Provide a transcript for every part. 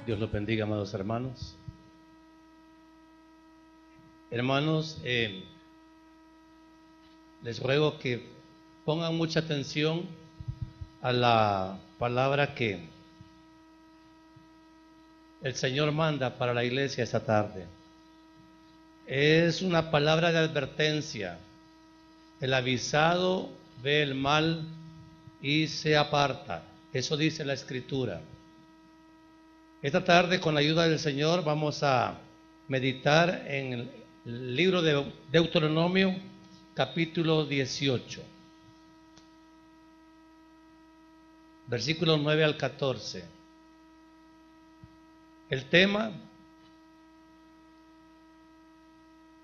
Dios los bendiga, amados hermanos. Hermanos, les ruego que pongan mucha atención a la palabra que el Señor manda para la iglesia esta tarde. Es una palabra de advertencia. El avisado ve el mal y se aparta. Eso dice la Escritura. Esta tarde, con la ayuda del Señor, vamos a meditar en el libro de Deuteronomio, capítulo 18, versículos 9 al 14. El tema: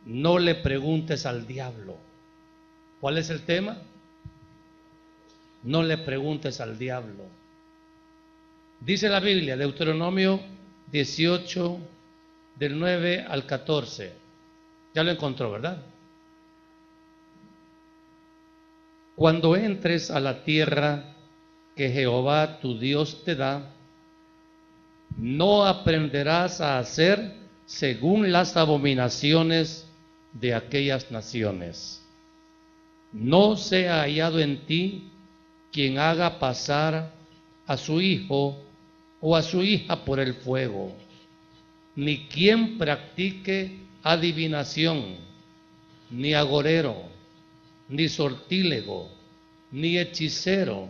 no le preguntes al diablo. ¿Cuál es el tema? No le preguntes al diablo. Dice la Biblia, Deuteronomio 18, del 9 al 14. Ya lo encontró, ¿verdad? Cuando entres a la tierra que Jehová tu Dios te da, no aprenderás a hacer según las abominaciones de aquellas naciones. No sea hallado en ti quien haga pasar a su hijo o a su hija por el fuego, ni quien practique adivinación, ni agorero, ni sortílego, ni hechicero,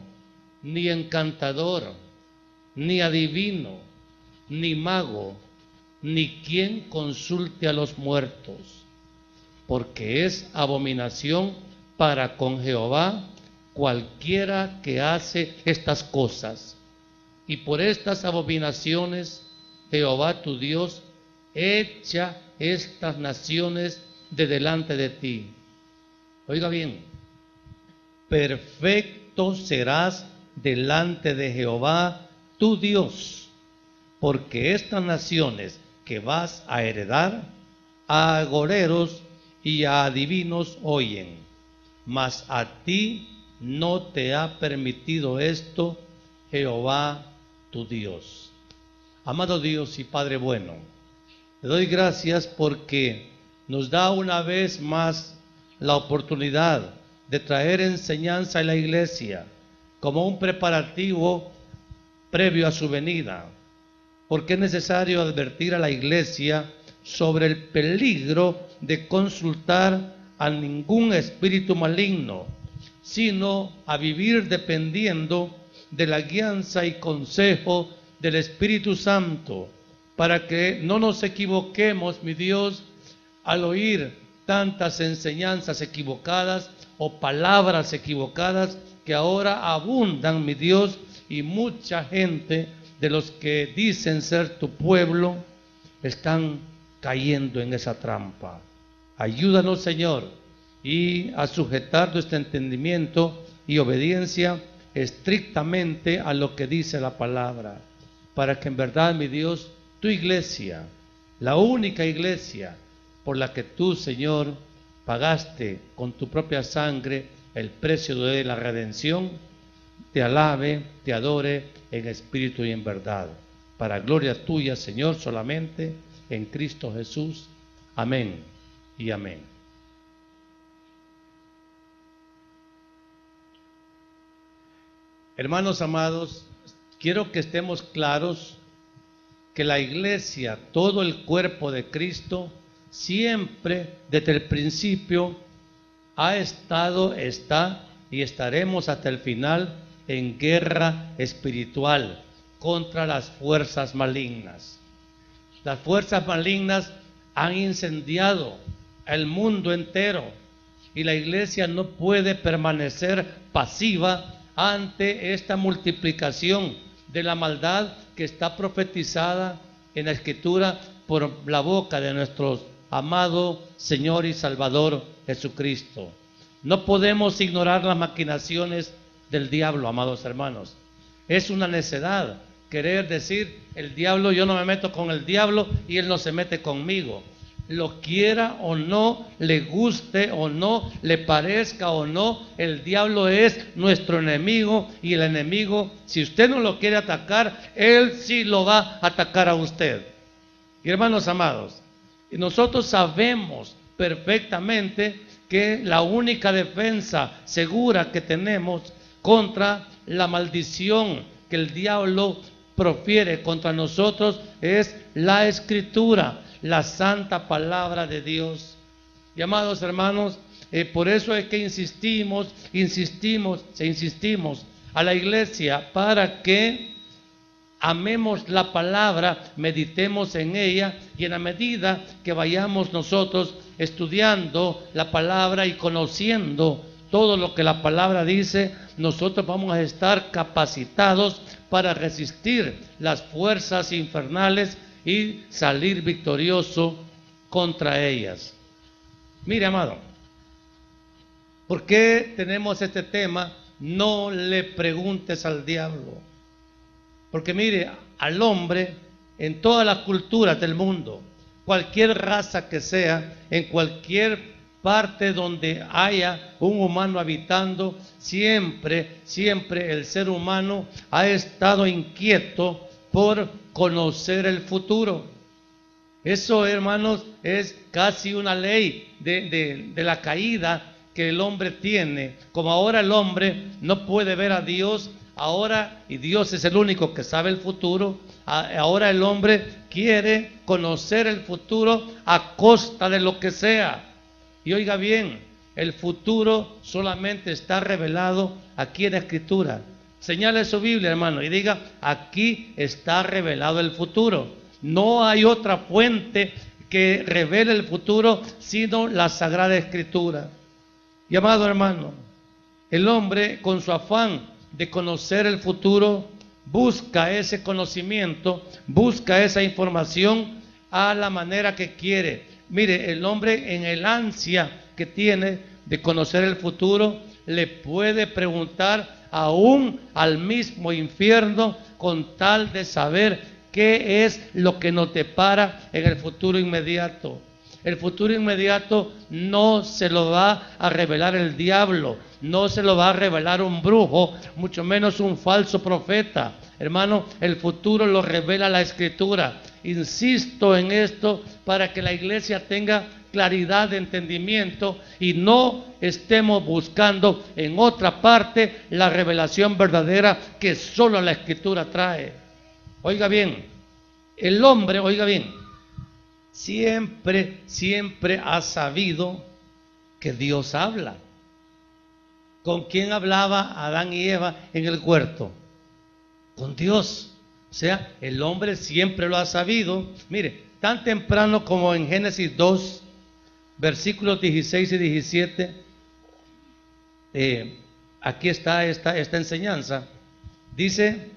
ni encantador, ni adivino, ni mago, ni quien consulte a los muertos, porque es abominación para con Jehová cualquiera que hace estas cosas. Y por estas abominaciones Jehová tu Dios echa estas naciones de delante de ti. Oiga bien: perfecto serás delante de Jehová tu Dios, porque estas naciones que vas a heredar, a agoreros y a adivinos oyen, mas a ti no te ha permitido esto Jehová tu Dios. Amado Dios y Padre bueno, te doy gracias porque nos da una vez más la oportunidad de traer enseñanza a la iglesia como un preparativo previo a su venida, porque es necesario advertir a la iglesia sobre el peligro de consultar a ningún espíritu maligno, sino a vivir dependiendo de la guianza y consejo del Espíritu Santo, para que no nos equivoquemos, mi Dios, al oír tantas enseñanzas equivocadas o palabras equivocadas que ahora abundan, mi Dios, y mucha gente de los que dicen ser tu pueblo están cayendo en esa trampa. Ayúdanos, Señor, y a sujetar nuestro entendimiento y obediencia estrictamente a lo que dice la palabra, para que en verdad, mi Dios, tu iglesia, la única iglesia por la que tú, Señor, pagaste con tu propia sangre el precio de la redención, te alabe, te adore en espíritu y en verdad, para gloria tuya, Señor, solamente en Cristo Jesús. Amén y amén. Hermanos amados, quiero que estemos claros que la iglesia, todo el cuerpo de Cristo, siempre desde el principio ha estado, está y estaremos hasta el final en guerra espiritual contra las fuerzas malignas. Las fuerzas malignas han incendiado el mundo entero y la iglesia no puede permanecer pasiva ante esta multiplicación de la maldad que está profetizada en la Escritura por la boca de nuestro amado Señor y Salvador Jesucristo. No podemos ignorar las maquinaciones del diablo, amados hermanos. Es una necedad querer decir: el diablo, yo no me meto con el diablo y él no se mete conmigo. lo quiera o no, le guste o no, le parezca o no, el diablo es nuestro enemigo, y el enemigo, si usted no lo quiere atacar, él sí lo va a atacar a usted. Y hermanos amados, nosotros sabemos perfectamente que la única defensa segura que tenemos contra la maldición que el diablo profiere contra nosotros es la Escritura, la santa palabra de Dios. Y amados hermanos, por eso es que insistimos a la iglesia para que amemos la palabra, meditemos en ella, y en la medida que vayamos nosotros estudiando la palabra y conociendo todo lo que la palabra dice, nosotros vamos a estar capacitados para resistir las fuerzas infernales y salir victorioso contra ellas. Mire, amado, ¿por qué tenemos este tema? No le preguntes al diablo. Porque mire, al hombre, en todas las culturas del mundo, cualquier raza que sea, en cualquier parte donde haya un humano habitando, siempre el ser humano ha estado inquieto por conocer el futuro. Eso, hermanos, es casi una ley de la caída que el hombre tiene. Como ahora el hombre no puede ver a Dios, ahora, y Dios es el único que sabe el futuro, ahora el hombre quiere conocer el futuro a costa de lo que sea. Y oiga bien, el futuro solamente está revelado aquí en la Escritura. Señale su Biblia, hermano, y diga: aquí está revelado el futuro. No hay otra fuente que revele el futuro sino la Sagrada Escritura. Y amado hermano, el hombre, con su afán de conocer el futuro, busca ese conocimiento, busca esa información a la manera que quiere. Mire, el hombre, en el ansia que tiene de conocer el futuro, le puede preguntar aún al mismo infierno con tal de saber qué es lo que nos depara en el futuro inmediato. El futuro inmediato no se lo va a revelar el diablo, no se lo va a revelar un brujo, mucho menos un falso profeta. Hermano, el futuro lo revela la Escritura. Insisto en esto para que la iglesia tenga claridad de entendimiento y no estemos buscando en otra parte la revelación verdadera que solo la Escritura trae. Oiga bien, el hombre, oiga bien, siempre ha sabido que Dios habla. ¿Con quién hablaba Adán y Eva en el huerto? Con Dios. O sea, el hombre siempre lo ha sabido. Mire, tan temprano como en Génesis 2, versículos 16 y 17, aquí está esta enseñanza. Dice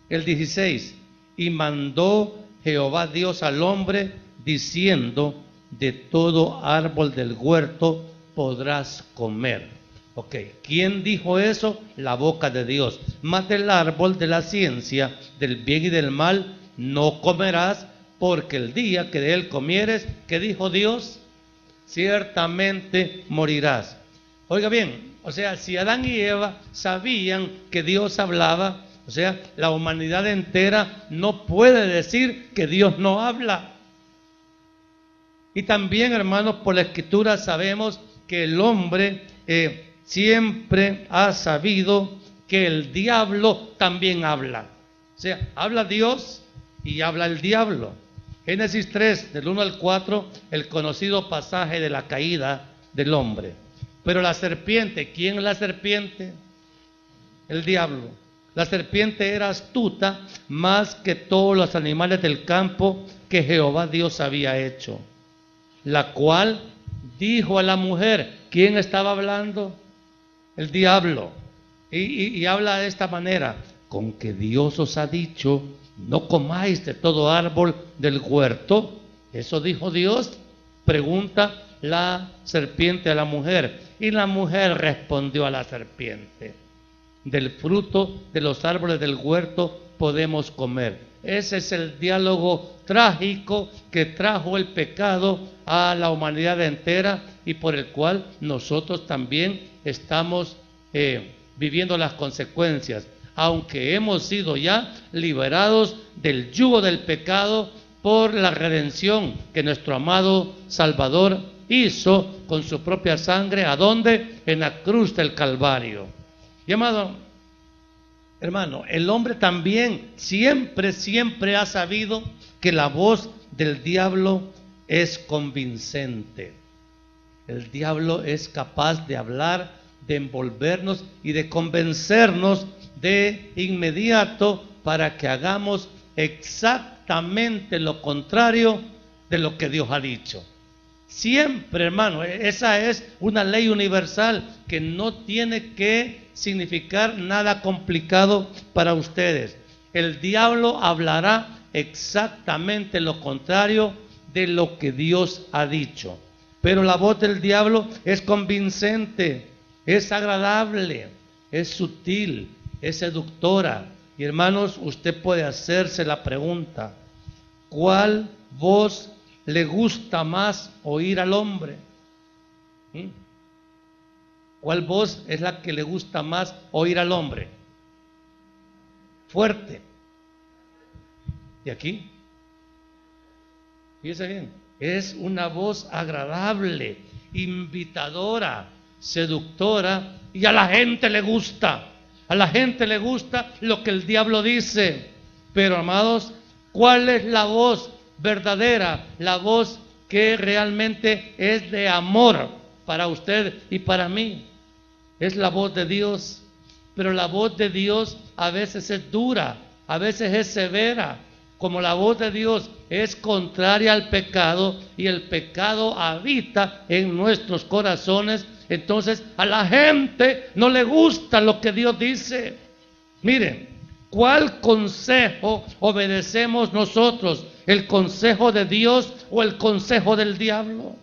el 16: y mandó Jehová Dios al hombre, diciendo: de todo árbol del huerto podrás comer. Ok, ¿quién dijo eso? La boca de Dios. Mas del árbol de la ciencia, del bien y del mal, no comerás, porque el día que de él comieres, ¿qué dijo Dios? Ciertamente morirás. Oiga bien, o sea, si Adán y Eva sabían que Dios hablaba, o sea, la humanidad entera no puede decir que Dios no habla. Y también, hermanos, por la Escritura sabemos que el hombre siempre ha sabido que el diablo también habla. O sea, habla Dios y habla el diablo. Génesis 3, del 1 al 4, el conocido pasaje de la caída del hombre. Pero la serpiente, ¿quién es la serpiente? El diablo. La serpiente era astuta más que todos los animales del campo que Jehová Dios había hecho, la cual dijo a la mujer. ¿Quién estaba hablando? El diablo. Y habla de esta manera: con que Dios os ha dicho, no comáis de todo árbol del huerto. ¿Eso dijo Dios? Pregunta la serpiente a la mujer. Y la mujer respondió a la serpiente: del fruto de los árboles del huerto podemos comer. Ese es el diálogo trágico que trajo el pecado a la humanidad entera y por el cual nosotros también estamos viviendo las consecuencias, aunque hemos sido ya liberados del yugo del pecado por la redención que nuestro amado Salvador hizo con su propia sangre. ¿A dónde? En la cruz del Calvario. Y amado hermano, el hombre también siempre ha sabido que la voz del diablo es convincente. El diablo es capaz de hablar, de envolvernos y de convencernos de inmediato para que hagamos exactamente lo contrario de lo que Dios ha dicho. Siempre, hermano, esa es una ley universal que no tiene que significar nada complicado para ustedes. El diablo hablará exactamente lo contrario de lo que Dios ha dicho. Pero la voz del diablo es convincente, es agradable, es sutil, es seductora. Y hermanos, usted puede hacerse la pregunta: ¿cuál voz le gusta más oír al hombre? ¿Cuál voz es la que le gusta más oír al hombre? Fuerte. ¿Y aquí? Fíjese bien, es una voz agradable, invitadora, seductora, y a la gente le gusta. A la gente le gusta lo que el diablo dice. Pero amados, ¿cuál es la voz verdadera? La voz que realmente es de amor para usted y para mí. Es la voz de Dios. Pero la voz de Dios a veces es dura, a veces es severa. Como la voz de Dios es contraria al pecado y el pecado habita en nuestros corazones, entonces a la gente no le gusta lo que Dios dice. Miren, ¿cuál consejo obedecemos nosotros? ¿El consejo de Dios o el consejo del diablo?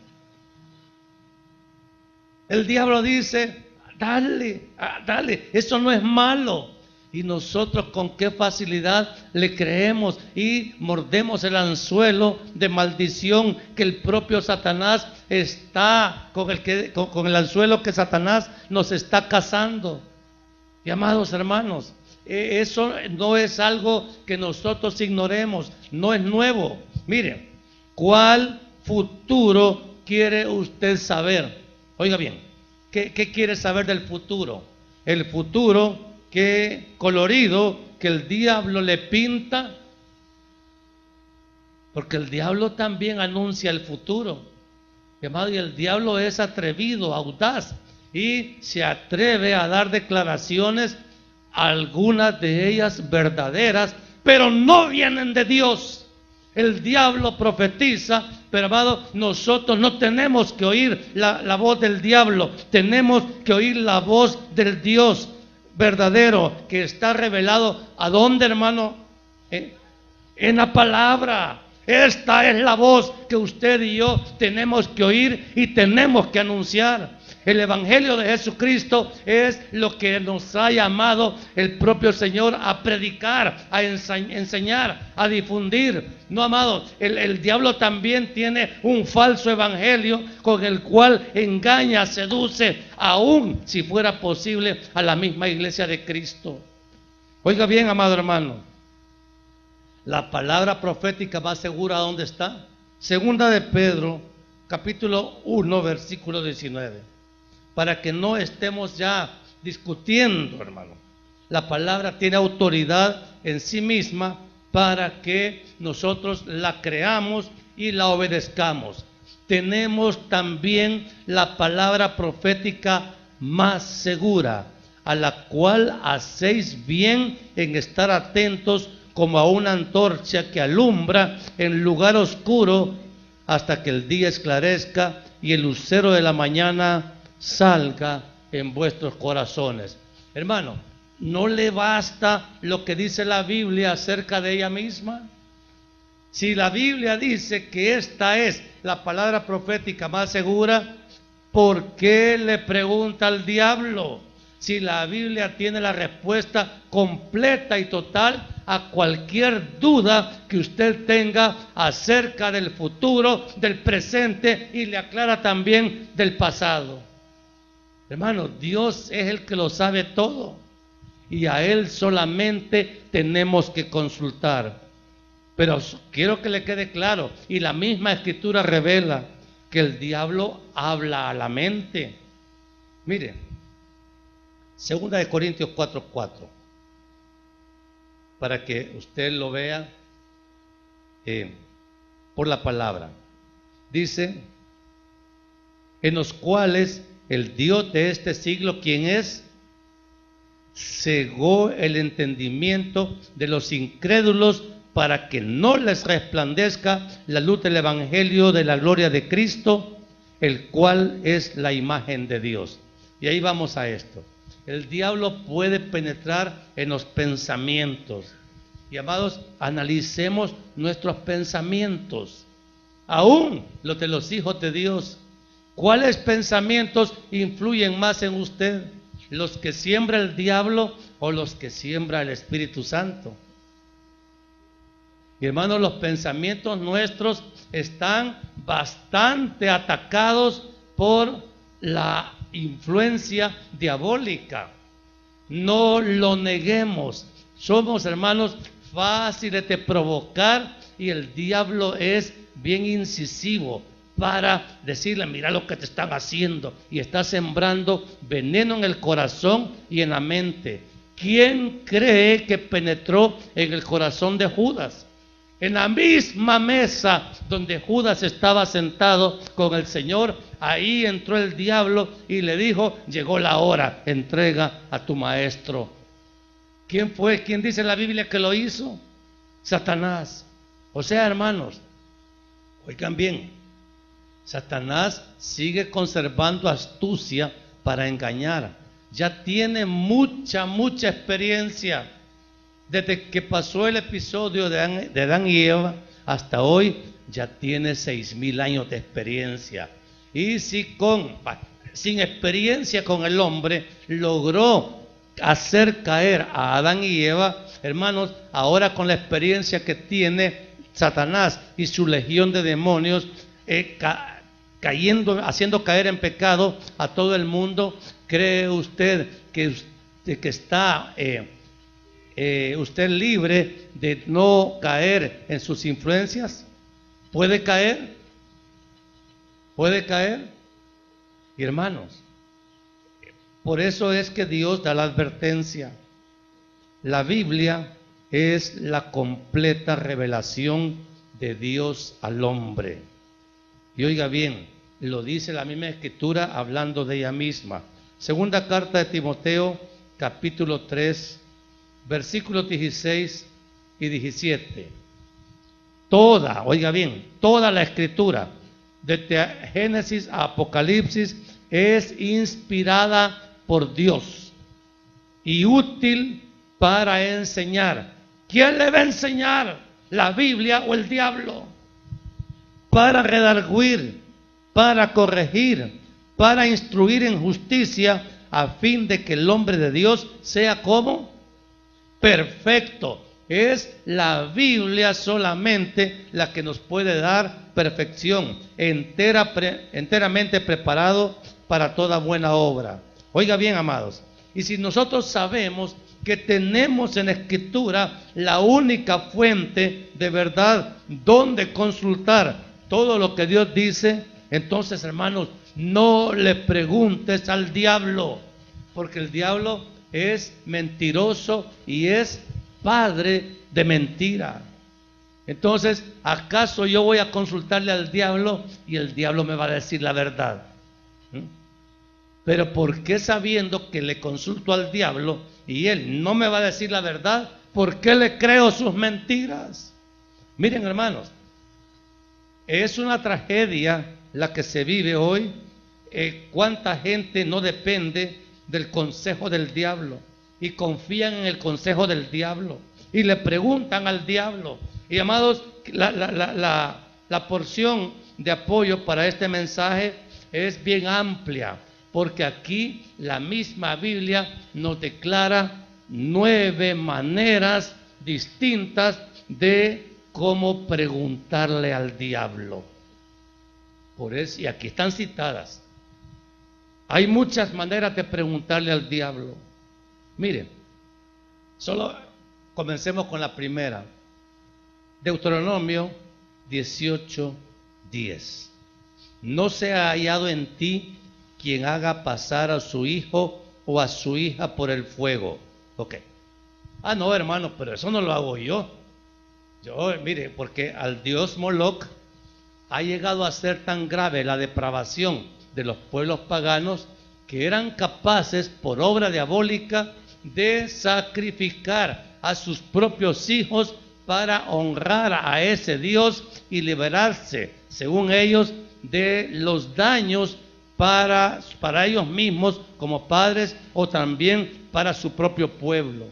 El diablo dice: dale, dale, eso no es malo. Y nosotros con qué facilidad le creemos y mordemos el anzuelo de maldición que el propio Satanás está, con el anzuelo que Satanás nos está cazando. Y amados hermanos, eso no es algo que nosotros ignoremos, no es nuevo. Miren, ¿cuál futuro quiere usted saber? Oiga bien, ¿qué quiere saber del futuro? El futuro colorido que el diablo le pinta, porque el diablo también anuncia el futuro. Y el diablo es atrevido, audaz, y se atreve a dar declaraciones, algunas de ellas verdaderas, pero no vienen de Dios. El diablo profetiza, pero amado, nosotros no tenemos que oír la voz del diablo, tenemos que oír la voz del Dios verdadero que está revelado. ¿A dónde, hermano? En la palabra. Esta es la voz que usted y yo tenemos que oír y tenemos que anunciar. El Evangelio de Jesucristo es lo que nos ha llamado el propio Señor a predicar, a enseñar, a difundir. No, amado, el diablo también tiene un falso evangelio con el cual engaña, seduce, aún si fuera posible, a la misma iglesia de Cristo. Oiga bien, amado hermano, la palabra profética más segura, ¿dónde está? Segunda de Pedro, capítulo 1, versículo 19. Para que no estemos ya discutiendo, hermano. La palabra tiene autoridad en sí misma para que nosotros la creamos y la obedezcamos. Tenemos también la palabra profética más segura, a la cual hacéis bien en estar atentos como a una antorcha que alumbra en lugar oscuro hasta que el día esclarezca y el lucero de la mañana salga en vuestros corazones. Hermano, ¿no le basta lo que dice la Biblia acerca de ella misma? Si la Biblia dice que esta es la palabra profética más segura, ¿por qué le pregunta al diablo? si la Biblia tiene la respuesta completa y total a cualquier duda que usted tenga acerca del futuro, del presente, y le aclara también del pasado. Hermano, Dios es el que lo sabe todo y a Él solamente tenemos que consultar. Pero quiero que le quede claro, y la misma Escritura revela que el diablo habla a la mente. Mire, 2 de Corintios 4:4, para que usted lo vea por la palabra. Dice, en los cuales el Dios de este siglo, ¿quién es? Cegó el entendimiento de los incrédulos para que no les resplandezca la luz del Evangelio de la gloria de Cristo, el cual es la imagen de Dios. Y ahí vamos a esto. El diablo puede penetrar en los pensamientos. Y amados, analicemos nuestros pensamientos, aún los de los hijos de Dios. ¿Cuáles pensamientos influyen más en usted? ¿Los que siembra el diablo o los que siembra el Espíritu Santo? Y hermanos, los pensamientos nuestros están bastante atacados por la influencia diabólica. No lo neguemos. Somos, hermanos, fáciles de provocar y el diablo es bien incisivo para decirle, mira lo que te están haciendo, y está sembrando veneno en el corazón y en la mente. ¿Quién cree que penetró en el corazón de Judas? En la misma mesa donde Judas estaba sentado con el Señor, ahí entró el diablo y le dijo, llegó la hora, entrega a tu maestro. ¿Quién fue? ¿Quién dice en la Biblia que lo hizo? Satanás. O sea, hermanos, oigan bien, Satanás sigue conservando astucia para engañar. Ya tiene mucha experiencia. Desde que pasó el episodio de Adán y Eva hasta hoy, ya tiene 6,000 años de experiencia. Y si sin experiencia con el hombre logró hacer caer a Adán y Eva, hermanos, ahora con la experiencia que tiene Satanás y su legión de demonios, haciendo caer en pecado a todo el mundo, ¿cree usted que está usted libre de no caer en sus influencias? ¿Puede caer? ¿Puede caer? Y hermanos, por eso es que Dios da la advertencia. La Biblia es la completa revelación de Dios al hombre. Y oiga bien, lo dice la misma Escritura hablando de ella misma. Segunda carta de Timoteo, capítulo 3, versículos 16 y 17. Oiga bien, toda la Escritura, desde Génesis a Apocalipsis, es inspirada por Dios y útil para enseñar. ¿Quién le va a enseñar? ¿La Biblia o el diablo? Para redarguir, para corregir, para instruir en justicia, a fin de que el hombre de Dios sea como perfecto. Es la Biblia solamente la que nos puede dar perfección, enteramente preparado para toda buena obra. Oiga bien, amados, y si nosotros sabemos que tenemos en la Escritura la única fuente de verdad donde consultar todo lo que Dios dice, entonces, hermanos, no le preguntes al diablo, porque el diablo es mentiroso y es padre de mentira. Entonces, ¿acaso yo voy a consultarle al diablo y el diablo me va a decir la verdad? Pero ¿por qué, sabiendo que le consulto al diablo y él no me va a decir la verdad, por qué le creo sus mentiras? Miren, hermanos, es una tragedia la que se vive hoy. ¿Cuánta gente no depende del consejo del diablo y confían en el consejo del diablo y le preguntan al diablo? Y amados, la porción de apoyo para este mensaje es bien amplia, porque aquí la misma Biblia nos declara 9 maneras distintas de cómo preguntarle al diablo. Por eso, y aquí están citadas. Hay muchas maneras de preguntarle al diablo. Miren, solo comencemos con la primera. Deuteronomio 18:10. No se ha hallado en ti quien haga pasar a su hijo o a su hija por el fuego. Ok. Ah, no, hermano, pero eso no lo hago yo. Mire, porque al dios Moloch ha llegado a ser tan grave la depravación de los pueblos paganos que eran capaces, por obra diabólica, de sacrificar a sus propios hijos para honrar a ese Dios y liberarse, según ellos, de los daños para ellos mismos como padres o también para su propio pueblo.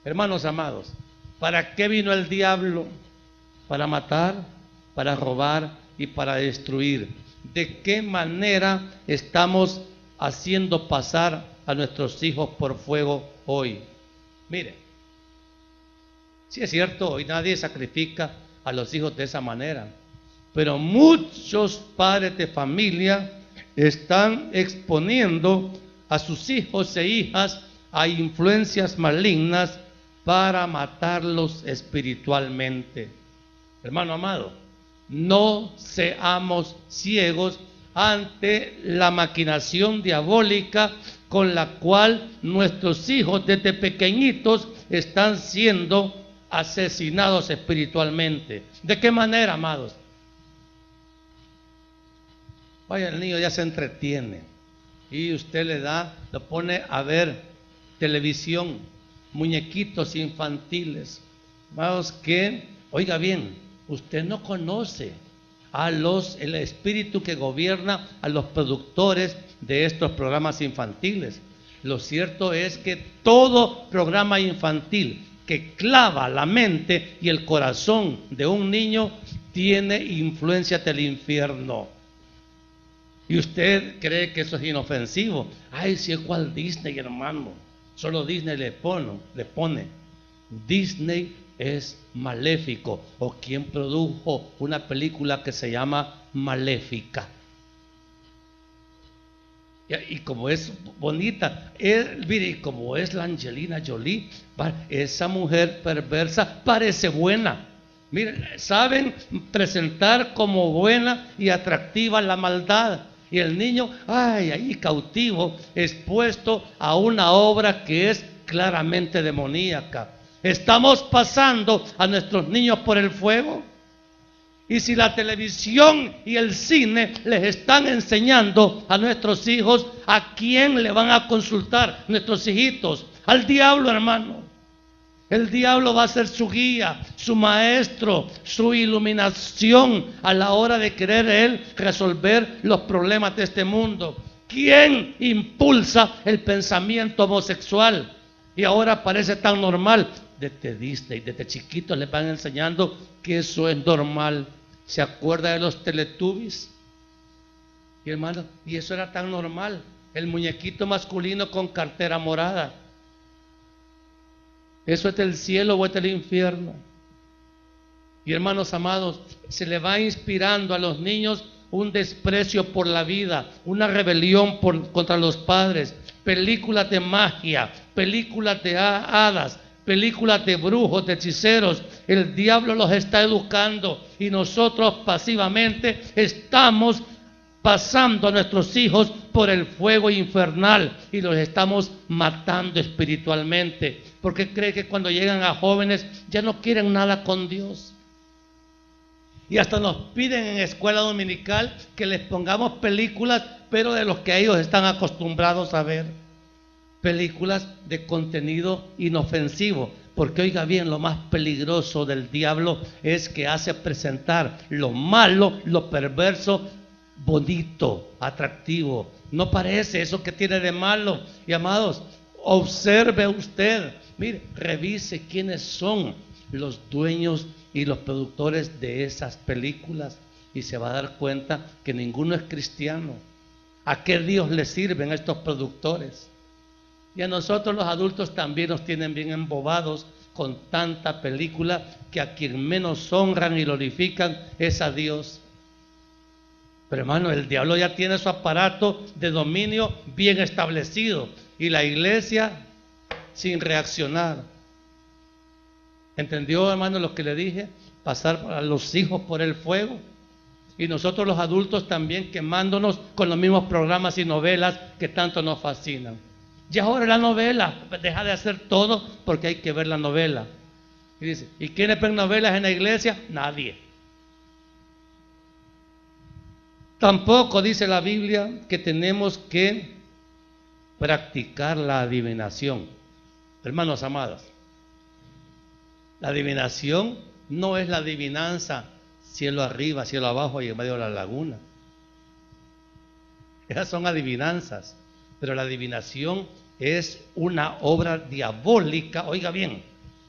Hermanos amados, ¿para qué vino el diablo? Para matar, para robar y para destruir. ¿De qué manera estamos haciendo pasar a nuestros hijos por fuego hoy? Mire, sí es cierto, hoy nadie sacrifica a los hijos de esa manera, pero muchos padres de familia están exponiendo a sus hijos e hijas a influencias malignas para matarlos espiritualmente. Hermano amado, no seamos ciegos ante la maquinación diabólica con la cual nuestros hijos desde pequeñitos están siendo asesinados espiritualmente. ¿De qué manera, amados? Vaya, el niño ya se entretiene y usted lo pone a ver televisión, muñequitos infantiles. Amados, que, oiga bien, usted no conoce el espíritu que gobierna a los productores de estos programas infantiles. Lo cierto es que todo programa infantil que clava la mente y el corazón de un niño tiene influencia del infierno. Y usted cree que eso es inofensivo. Ay, si es cual Disney, hermano. Solo Disney le pone. Disney es maléfico. O quien produjo una película que se llama Maléfica. Y como es bonita, mire, como es la Angelina Jolie, esa mujer perversa parece buena. Miren, saben presentar como buena y atractiva la maldad. Y el niño, ahí cautivo, expuesto a una obra que es claramente demoníaca. Estamos pasando a nuestros niños por el fuego. Y si la televisión y el cine les están enseñando a nuestros hijos, ¿a quién le van a consultar nuestros hijitos? Al diablo, hermano. El diablo va a ser su guía, su maestro, su iluminación a la hora de querer él resolver los problemas de este mundo. ¿Quién impulsa el pensamiento homosexual? Y ahora parece tan normal. Desde Disney, desde chiquitos les van enseñando que eso es normal. ¿Se acuerda de los Teletubbies? Y hermano, y eso era tan normal. El muñequito masculino con cartera morada. ¿Eso es del cielo o es del infierno? Y hermanos amados, se le va inspirando a los niños un desprecio por la vida, una rebelión contra los padres, películas de magia, películas de hadas, películas de brujos, de hechiceros. El diablo los está educando y nosotros pasivamente estamos pasando a nuestros hijos por el fuego infernal y los estamos matando espiritualmente, porque cree que cuando llegan a jóvenes ya no quieren nada con Dios. Y hasta nos piden en escuela dominical que les pongamos películas, pero de los que ellos están acostumbrados a ver. Películas de contenido inofensivo, porque oiga bien, lo más peligroso del diablo es que hace presentar lo malo, lo perverso, bonito, atractivo. No parece eso que tiene de malo. Y amados, observe usted, mire, revise quiénes son los dueños y los productores de esas películas y se va a dar cuenta que ninguno es cristiano. ¿A qué Dios le sirven a estos productores? Y a nosotros los adultos también nos tienen bien embobados con tanta película, que a quien menos honran y glorifican es a Dios. Pero hermano, el diablo ya tiene su aparato de dominio bien establecido y la iglesia sin reaccionar. ¿Entendió, hermano, lo que le dije? Pasar a los hijos por el fuego. Y nosotros los adultos también quemándonos con los mismos programas y novelas que tanto nos fascinan. Ya ahora la novela, deja de hacer todo porque hay que ver la novela. Y dice, ¿y quiénes ven novelas en la iglesia? Nadie. Tampoco dice la Biblia que tenemos que practicar la adivinación. Hermanos amados, la adivinación no es la adivinanza cielo arriba, cielo abajo y en medio de la laguna. Esas son adivinanzas, pero la adivinación es una obra diabólica. Oiga bien,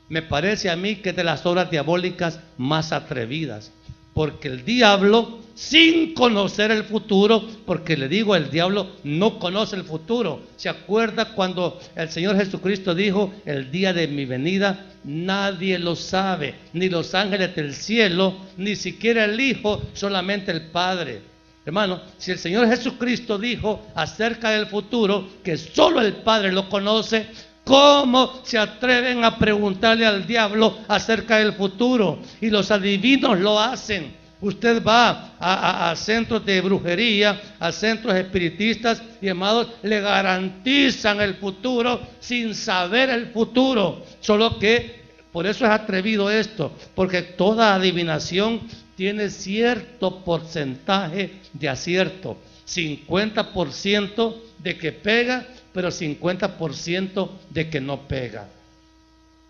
me parece a mí que es de las obras diabólicas más atrevidas, porque el diablo, sin conocer el futuro, porque le digo, el diablo no conoce el futuro. ¿Se acuerda cuando el Señor Jesucristo dijo, el día de mi venida nadie lo sabe, ni los ángeles del cielo, ni siquiera el Hijo, solamente el Padre? Hermano, si el Señor Jesucristo dijo acerca del futuro que solo el Padre lo conoce, ¿cómo se atreven a preguntarle al diablo acerca del futuro? Y los adivinos lo hacen. Usted va a centros de brujería, a centros espiritistas y, amados, le garantizan el futuro sin saber el futuro. Solo que por eso es atrevido esto, porque toda adivinación tiene cierto porcentaje de acierto. 50% de que pega, pero 50% de que no pega.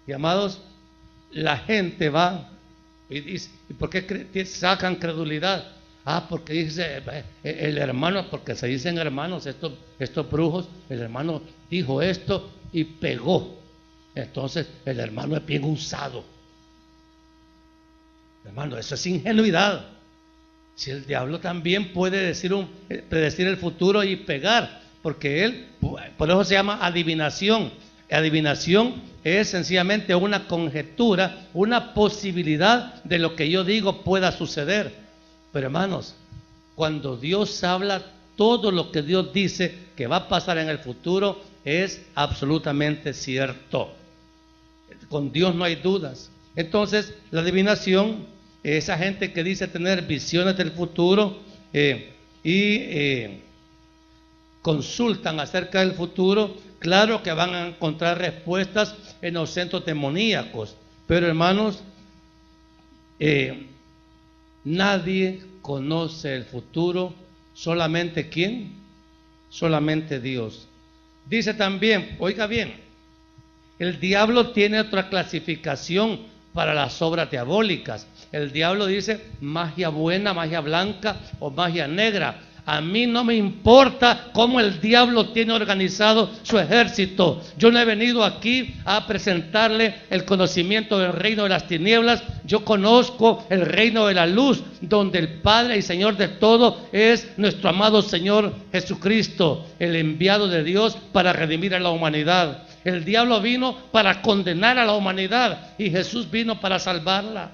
Y, amados, la gente va y dice, ¿y por qué sacan credulidad? Porque dice el hermano, porque se dicen hermanos estos brujos, el hermano dijo esto y pegó. Entonces el hermano es bien usado. Hermano, eso es ingenuidad. Si el diablo también puede predecir el futuro y pegar, porque él, por eso se llama adivinación. Adivinación es sencillamente una conjetura, una posibilidad de lo que yo digo pueda suceder. Pero hermanos, cuando Dios habla, todo lo que Dios dice que va a pasar en el futuro es absolutamente cierto. Con Dios no hay dudas. Entonces, la adivinación, esa gente que dice tener visiones del futuro consultan acerca del futuro, claro que van a encontrar respuestas en los centros demoníacos. Pero hermanos, nadie conoce el futuro, solamente ¿quién? Solamente Dios. Dice también, oiga bien, el diablo tiene otra clasificación para las obras diabólicas. El diablo dice magia buena, magia blanca o magia negra. A mí no me importa cómo el diablo tiene organizado su ejército. Yo no he venido aquí a presentarle el conocimiento del reino de las tinieblas. Yo conozco el reino de la luz, donde el Padre y Señor de todo es nuestro amado Señor Jesucristo, el enviado de Dios para redimir a la humanidad. El diablo vino para condenar a la humanidad y Jesús vino para salvarla.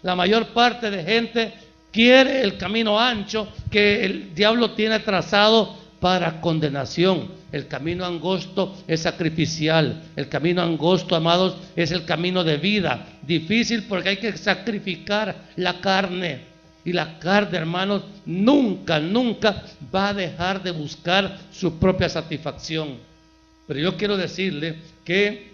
La mayor parte de gente quiere el camino ancho que el diablo tiene trazado para condenación. El camino angosto es sacrificial. El camino angosto, amados, es el camino de vida. Difícil porque hay que sacrificar la carne. Y la carne, hermanos, nunca va a dejar de buscar su propia satisfacción. Pero yo quiero decirle que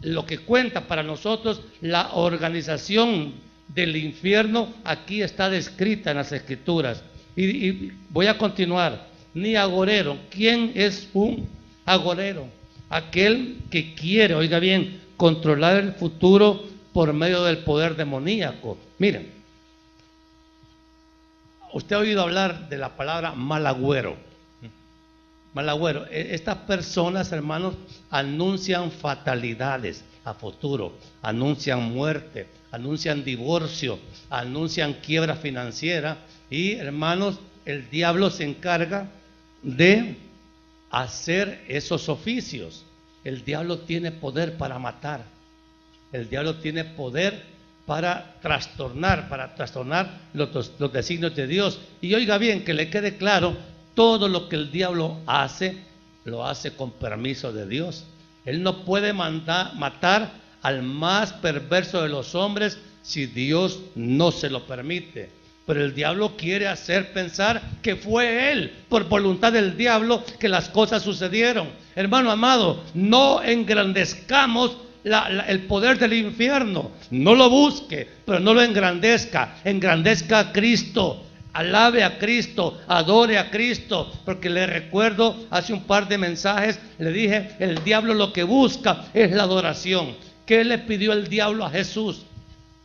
lo que cuenta para nosotros, la organización del infierno, aquí está descrita en las Escrituras. Y voy a continuar. Ni agorero. ¿Quién es un agorero? Aquel que quiere, oiga bien, controlar el futuro por medio del poder demoníaco. Miren, usted ha oído hablar de la palabra mal agüero. Mal agüero. Estas personas, hermanos, anuncian fatalidades a futuro, anuncian muerte, anuncian divorcio, anuncian quiebra financiera. Y hermanos, el diablo se encarga de hacer esos oficios. El diablo tiene poder para matar. El diablo tiene poder para trastornar los designios de Dios. Y oiga bien, que le quede claro, todo lo que el diablo hace, lo hace con permiso de Dios. Él no puede matar al más perverso de los hombres si Dios no se lo permite. Pero el diablo quiere hacer pensar que fue él, por voluntad del diablo, que las cosas sucedieron. Hermano amado, no engrandezcamos el poder del infierno. No lo busque, pero no lo engrandezca. Engrandezca a Cristo. Alabe a Cristo, adore a Cristo, porque le recuerdo hace un par de mensajes, le dije, el diablo lo que busca es la adoración. ¿Qué le pidió el diablo a Jesús?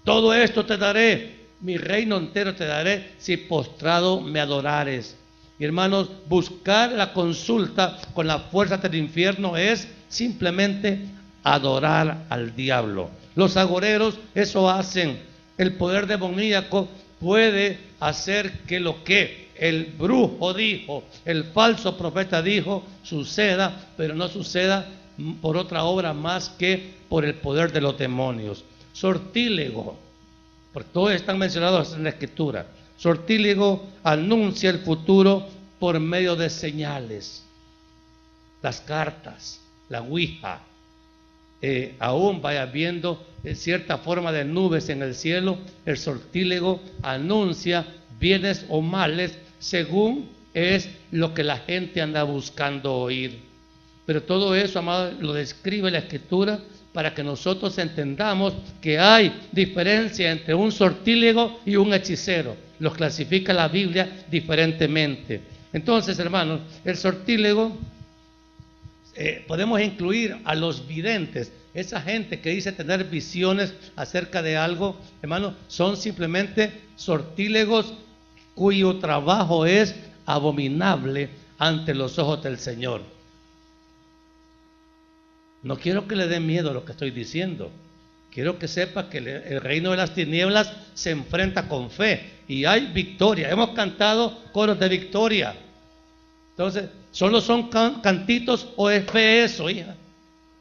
Todo esto te daré, mi reino entero te daré, si postrado me adorares. Y hermanos, buscar la consulta con las fuerzas del infierno es simplemente adorar al diablo. Los agoreros eso hacen. El poder demoníaco puede hacer que lo que el brujo dijo, el falso profeta dijo, suceda, pero no suceda por otra obra más que por el poder de los demonios. Sortílego, por todos están mencionados en la Escritura. Sortílego anuncia el futuro por medio de señales. Las cartas, la ouija, aún vaya viendo cierta forma de nubes en el cielo, el sortílego anuncia bienes o males según es lo que la gente anda buscando oír. Pero todo eso, amado, lo describe la Escritura para que nosotros entendamos que hay diferencia entre un sortílego y un hechicero. Los clasifica la Biblia diferentemente. Entonces, hermanos, el sortílego podemos incluir a los videntes. Esa gente que dice tener visiones acerca de algo, hermano, son simplemente sortílegos cuyo trabajo es abominable ante los ojos del Señor. No quiero que le dé miedo lo que estoy diciendo. Quiero que sepa que el reino de las tinieblas se enfrenta con fe y hay victoria. Hemos cantado coros de victoria. Entonces, ¿solo son cantitos o es fe eso, hija?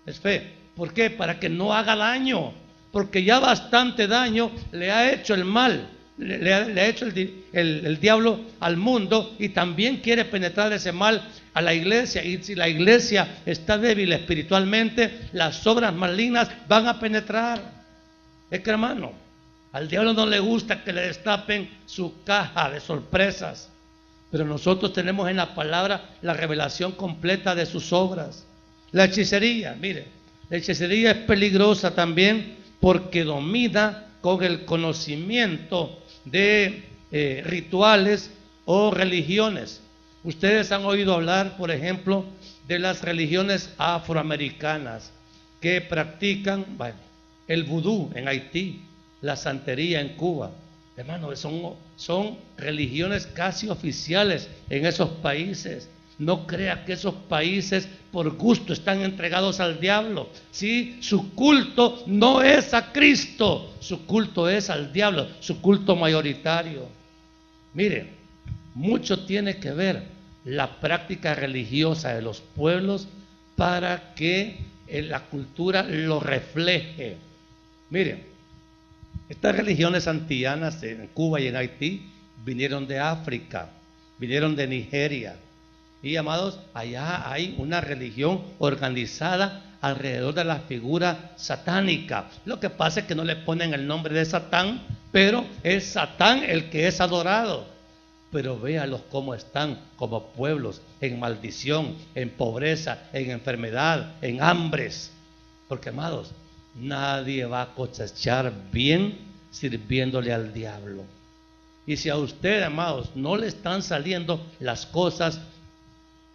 Es fe. ¿Por qué? Para que no haga daño. Porque ya bastante daño le ha hecho el mal. Le ha hecho el diablo al mundo y también quiere penetrar ese mal a la iglesia. Y si la iglesia está débil espiritualmente, las obras malignas van a penetrar. Es que, hermano, al diablo no le gusta que le destapen su caja de sorpresas. Pero nosotros tenemos en la palabra la revelación completa de sus obras. La hechicería, mire, la hechicería es peligrosa también porque domina con el conocimiento de rituales o religiones. Ustedes han oído hablar, por ejemplo, de las religiones afroamericanas que practican el vudú en Haití, la santería en Cuba. Hermano, son religiones casi oficiales en esos países. No crea que esos países por gusto están entregados al diablo. Sí, su culto no es a Cristo, su culto es al diablo, su culto mayoritario. Mire, mucho tiene que ver la práctica religiosa de los pueblos para que la cultura lo refleje. Mire, estas religiones antillanas en Cuba y en Haití vinieron de África, vinieron de Nigeria. Y, amados, allá hay una religión organizada alrededor de la figura satánica. Lo que pasa es que no le ponen el nombre de Satán, pero es Satán el que es adorado. Pero véalos cómo están como pueblos, en maldición, en pobreza, en enfermedad, en hambres. Porque, amados, nadie va a cosechar bien sirviéndole al diablo. Y si a usted, amados, no le están saliendo las cosas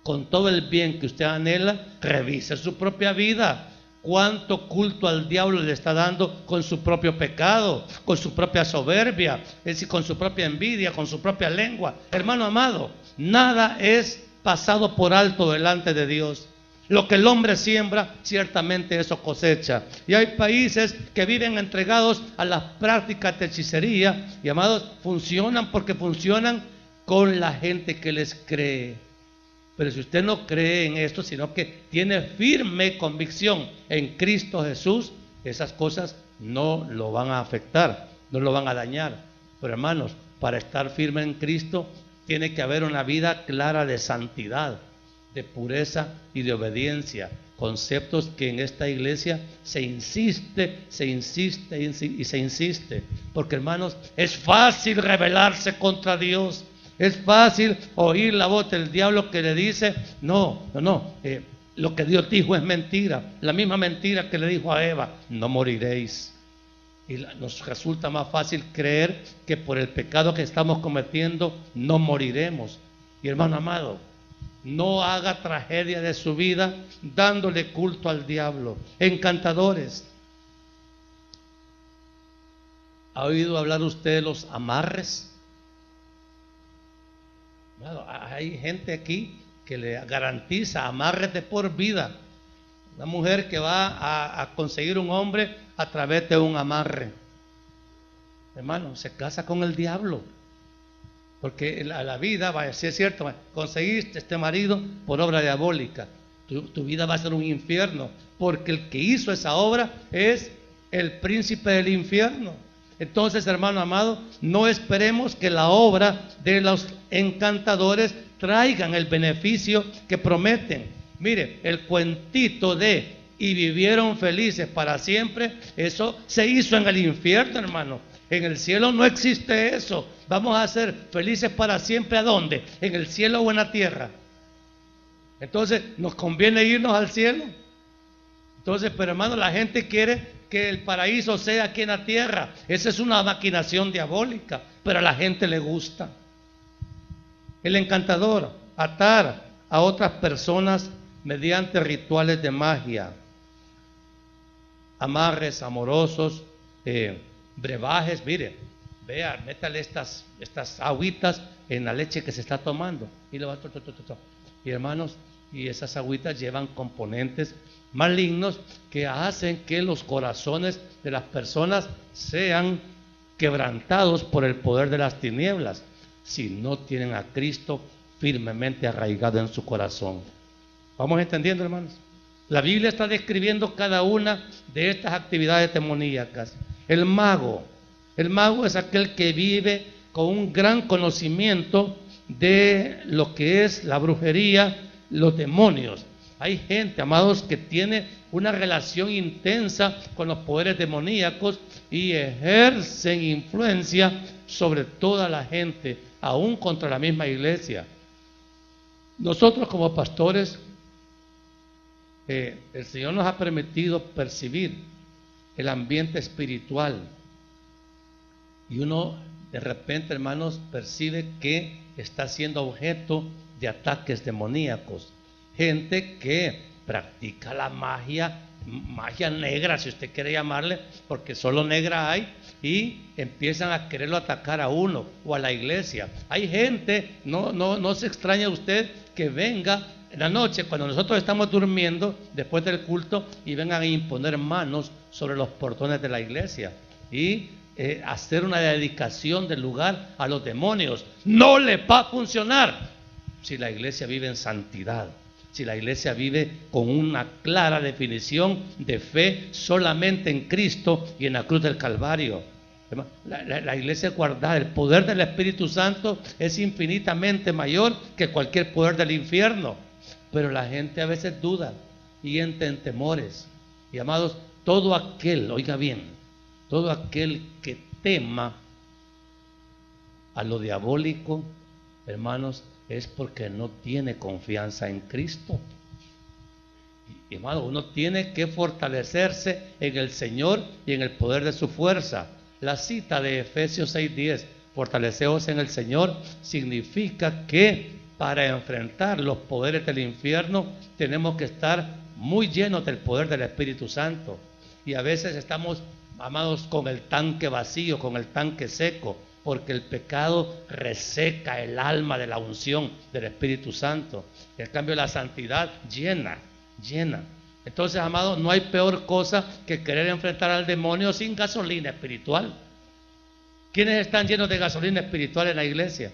con todo el bien que usted anhela, revise su propia vida. ¿Cuánto culto al diablo le está dando con su propio pecado, con su propia soberbia, es decir, con su propia envidia, con su propia lengua? Hermano amado, nada es pasado por alto delante de Dios. Lo que el hombre siembra, ciertamente eso cosecha. Y hay países que viven entregados a las prácticas de hechicería y, amados, funcionan porque funcionan con la gente que les cree. Pero si usted no cree en esto, sino que tiene firme convicción en Cristo Jesús, esas cosas no lo van a afectar, no lo van a dañar. Pero hermanos, para estar firme en Cristo, tiene que haber una vida clara de santidad, de pureza y de obediencia. Conceptos que en esta iglesia se insiste y se insiste. Porque hermanos, es fácil rebelarse contra Dios. Es fácil oír la voz del diablo que le dice, lo que Dios dijo es mentira. La misma mentira que le dijo a Eva, no moriréis. Y nos resulta más fácil creer que por el pecado que estamos cometiendo no moriremos. Y hermano amado, no haga tragedia de su vida dándole culto al diablo. Encantadores. ¿Ha oído hablar usted de los amarres? Bueno, hay gente aquí que le garantiza amarres de por vida. Una mujer que va a conseguir un hombre a través de un amarre. Hermano, se casa con el diablo. Porque la vida, vaya, si es cierto, conseguiste este marido por obra diabólica. Tu vida va a ser un infierno. Porque el que hizo esa obra es el príncipe del infierno. Entonces, hermano amado, no esperemos que la obra de los encantadores traigan el beneficio que prometen. Mire, el cuentito de y vivieron felices para siempre, eso se hizo en el infierno, hermano. En el cielo no existe eso. Vamos a ser felices para siempre, ¿a dónde? ¿En el cielo o en la tierra? Entonces, ¿nos conviene irnos al cielo? Entonces, pero hermano, la gente quiere que el paraíso sea aquí en la tierra. Esa es una maquinación diabólica, pero a la gente le gusta. El encantador, atar a otras personas mediante rituales de magia, amarres amorosos, brebajes. Mire, vea, métale estas agüitas en la leche que se está tomando y lo va y hermanos, y esas agüitas llevan componentes malignos que hacen que los corazones de las personas sean quebrantados por el poder de las tinieblas, si no tienen a Cristo firmemente arraigado en su corazón. ¿Vamos entendiendo, hermanos? La Biblia está describiendo cada una de estas actividades demoníacas. El mago es aquel que vive con un gran conocimiento de lo que es la brujería, los demonios. Hay gente, amados, que tiene una relación intensa con los poderes demoníacos y ejercen influencia sobre toda la gente, aún contra la misma iglesia. Nosotros como pastores, el Señor nos ha permitido percibir el ambiente espiritual y uno de repente, hermanos, percibe que está siendo objeto de ataques demoníacos. Gente que practica la magia negra, si usted quiere llamarle, porque solo negra hay, y empiezan a quererlo atacar a uno o a la iglesia. Hay gente, no se extraña usted que venga en la noche, cuando nosotros estamos durmiendo, después del culto, y vengan a imponer manos sobre los portones de la iglesia y hacer una dedicación del lugar a los demonios. No le va a funcionar si la iglesia vive en santidad, si la iglesia vive con una clara definición de fe solamente en Cristo y en la cruz del Calvario. La iglesia guardada, el poder del Espíritu Santo es infinitamente mayor que cualquier poder del infierno. Pero la gente a veces duda y entra en temores. Y amados, todo aquel, oiga bien, todo aquel que tema a lo diabólico, hermanos, es porque no tiene confianza en Cristo. Y hermano, uno tiene que fortalecerse en el Señor y en el poder de su fuerza. La cita de Efesios 6:10, fortaleceos en el Señor, significa que para enfrentar los poderes del infierno tenemos que estar muy llenos del poder del Espíritu Santo. Y a veces estamos, amados, con el tanque vacío, con el tanque seco, porque el pecado reseca el alma de la unción del Espíritu Santo. En cambio, la santidad llena. Entonces, amados, no hay peor cosa que querer enfrentar al demonio sin gasolina espiritual. ¿Quiénes están llenos de gasolina espiritual en la iglesia?